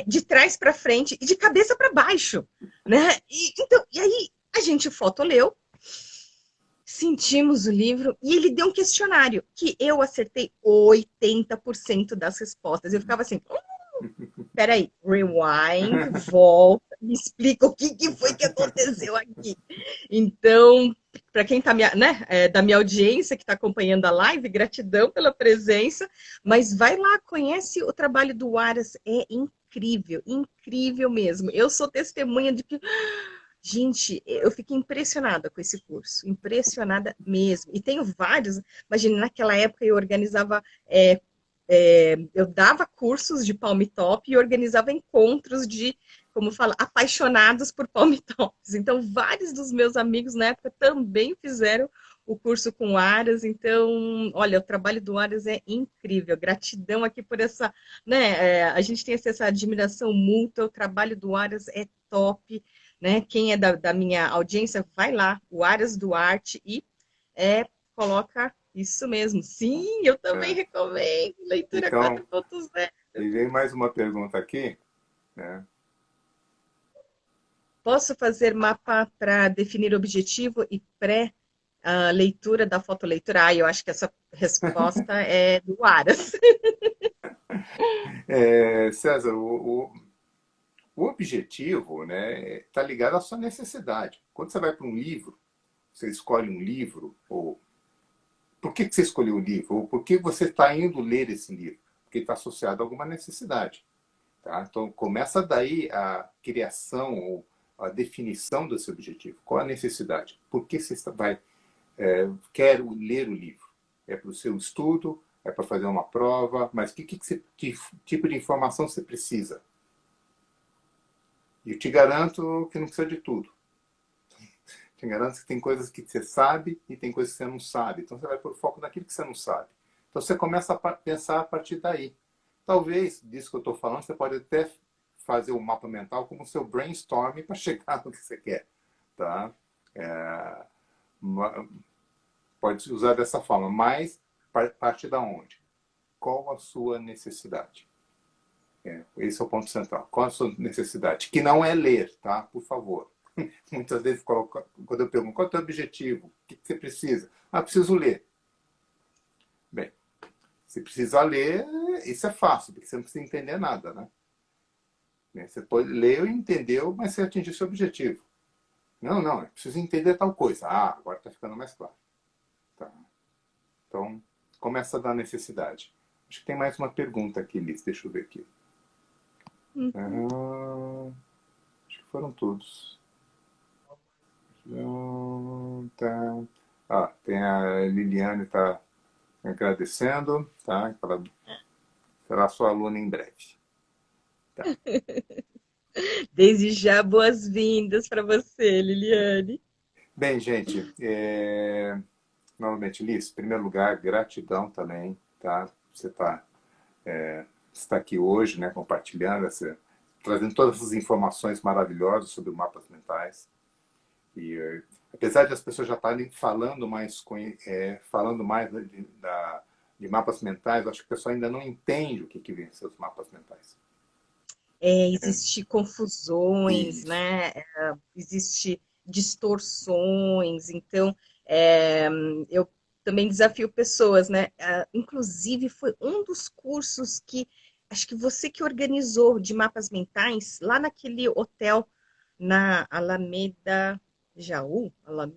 de trás para frente e de cabeça para baixo, né? E aí a gente fotoleu, sentimos o livro e ele deu um questionário que eu acertei 80% das respostas. Eu ficava assim, peraí, rewind, volta, me explica o que foi que aconteceu aqui. Então, para quem está da minha audiência que está acompanhando a live, gratidão pela presença, mas vai lá, conhece o trabalho do Aras, é incrível, incrível mesmo. Eu sou testemunha de que, gente, eu fiquei impressionada com esse curso, impressionada mesmo. E tenho vários, imagina, naquela época eu organizava eu dava cursos de palm top e organizava encontros de, como fala, apaixonados por palm tops. Então, vários dos meus amigos na época também fizeram o curso com Aras. Então, olha, o trabalho do Aras é incrível. Gratidão aqui por essa, né? A gente tem essa admiração mútua. O trabalho do Aras é top, né? Quem é da minha audiência, vai lá, o Aras Duarte e coloca isso mesmo. Sim, eu também recomendo. Leitura Então, 4.0. e vem mais uma pergunta aqui, né? Posso fazer mapa para definir objetivo e pré-leitura da fotoleitura? Eu acho que essa resposta é do Aras. César, o objetivo, né, está ligado à sua necessidade. Quando você vai para um livro, você escolhe um livro, ou por que você escolheu o livro? Ou por que você está indo ler esse livro? Porque está associado a alguma necessidade. Tá? Então, começa daí a criação ou a definição desse objetivo. Qual a necessidade? Por que você quer ler o livro? É para o seu estudo? É para fazer uma prova? Mas que tipo de informação você precisa? E eu te garanto que não precisa de tudo. Te garanto que tem coisas que você sabe e tem coisas que você não sabe. Então você vai pôr foco naquilo que você não sabe. Então você começa a pensar a partir daí. Talvez, disso que eu estou falando, você pode até fazer o mapa mental como seu brainstorming para chegar no que você quer. Tá? Pode usar dessa forma, mas parte da onde? Qual a sua necessidade? Esse é o ponto central. Qual a sua necessidade? Que não é ler, tá? Por favor. Muitas vezes, quando eu pergunto qual é o teu objetivo, o que você precisa? Preciso ler. Bem, se precisar ler, isso é fácil, porque você não precisa entender nada, né? Você pode ler e entendeu, mas você atingiu seu objetivo. Não, eu preciso entender tal coisa. Agora está ficando mais claro. Tá. Então, começa da necessidade. Acho que tem mais uma pergunta aqui, Liz. Deixa eu ver aqui. Acho que foram todos. Tem a Liliane está agradecendo, tá? Ela será sua aluna em breve. Tá. Desde já, boas-vindas para você, Liliane. Bem, gente, novamente, Liz, em primeiro lugar, gratidão também, tá? Você está aqui hoje, né, compartilhando, trazendo todas essas informações maravilhosas sobre mapas mentais. E apesar de as pessoas já estarem falando mais de mapas mentais, acho que o pessoal ainda não entende o que vem ser os mapas mentais. Existem confusões, Isso. né? Existe distorções. Então, eu também desafio pessoas, né? Inclusive, foi um dos cursos que acho que você que organizou de mapas mentais lá naquele hotel na Alameda Jaú, Eu lá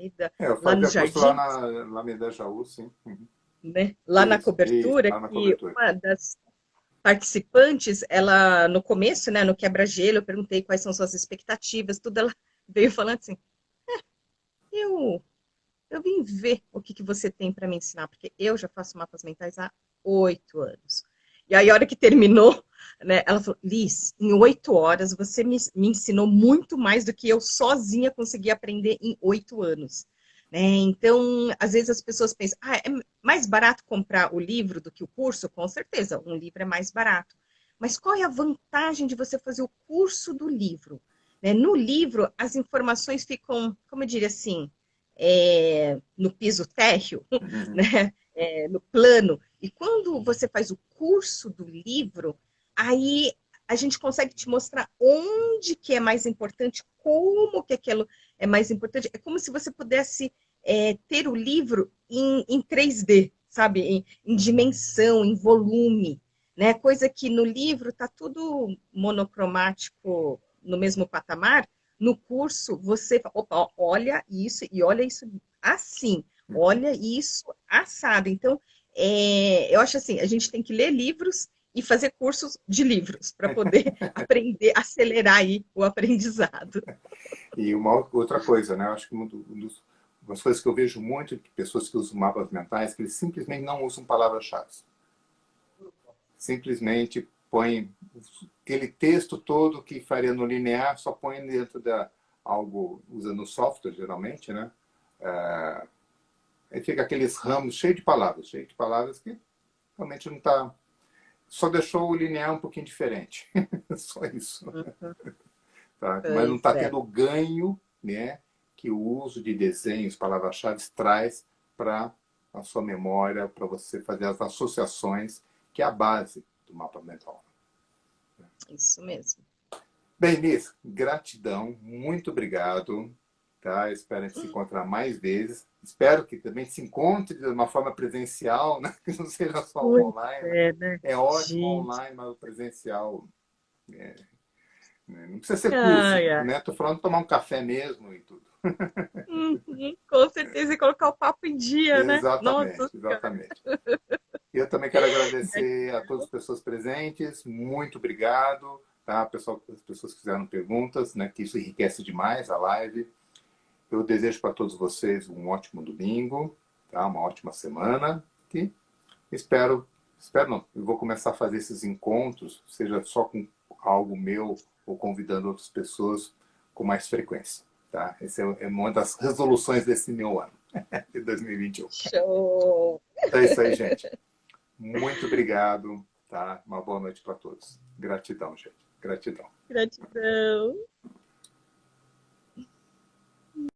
fazia nos curso lá Jardins, na Alameda Jaú, sim. Uhum. né? Lá na Isso, cobertura, lá na que cobertura. uma das participantes, ela no começo, né, no quebra-gelo, eu perguntei quais são suas expectativas, tudo, ela veio falando assim, eu, eu vim ver o que você tem para me ensinar, porque eu já faço mapas mentais há 8 anos. E aí, a hora que terminou, né, ela falou, Liz, em 8 horas você me ensinou muito mais do que eu sozinha consegui aprender em 8 anos. Né? Então, às vezes as pessoas pensam, é mais barato comprar o livro do que o curso? Com certeza, um livro é mais barato. Mas qual é a vantagem de você fazer o curso do livro? Né? No livro, as informações ficam, como eu diria assim, no piso térreo, Uhum. né? No plano. E quando você faz o curso do livro, aí a gente consegue te mostrar onde que é mais importante, como que aquilo é mais importante. É como se você pudesse ter o livro em 3D, sabe? Em dimensão, em volume, né? Coisa que no livro tá tudo monocromático no mesmo patamar. No curso, você opa, olha isso e olha isso assim, olha isso assado. Então, eu acho assim, a gente tem que ler livros e fazer cursos de livros para poder aprender, acelerar aí o aprendizado. E uma outra coisa, né? Eu acho que umas coisas que eu vejo muito de pessoas que usam mapas mentais, que eles simplesmente não usam palavras-chave. Simplesmente põem aquele texto todo que faria no linear, só põe dentro da algo, usando software geralmente, né? Aí fica aqueles ramos cheios de palavras que realmente não está. Só deixou o linear um pouquinho diferente. Só isso. Tá? Mas não Pois está é. tendo o ganho, né, que o uso de desenhos, palavras-chave traz para a sua memória, para você fazer as associações, que é a base do mapa mental. Isso mesmo. Bem, Liz, gratidão, muito obrigado. Tá? Espero a gente se encontrar mais vezes. Espero que também se encontre de uma forma presencial, né? Que não seja só Pois online. é, né? É ótimo Gente. online, mas o presencial não precisa ser curso, Ai, ai. né? Estou falando de tomar um café mesmo e tudo. Com certeza, e colocar o papo em dia, né? Nossa Exatamente, Senhora. exatamente. Eu também quero agradecer a todas as pessoas presentes. Muito obrigado. Tá? Pessoal, as pessoas que fizeram perguntas, né? Que isso enriquece demais a live. Eu desejo para todos vocês um ótimo domingo, tá? Uma ótima semana. E espero não, eu vou começar a fazer esses encontros, seja só com algo meu ou convidando outras pessoas com mais frequência. Tá? Essa é uma das resoluções desse meu ano, de 2021. Show! Então é isso aí, gente. Muito obrigado. Tá? Uma boa noite para todos. Gratidão, gente. Gratidão. Gratidão.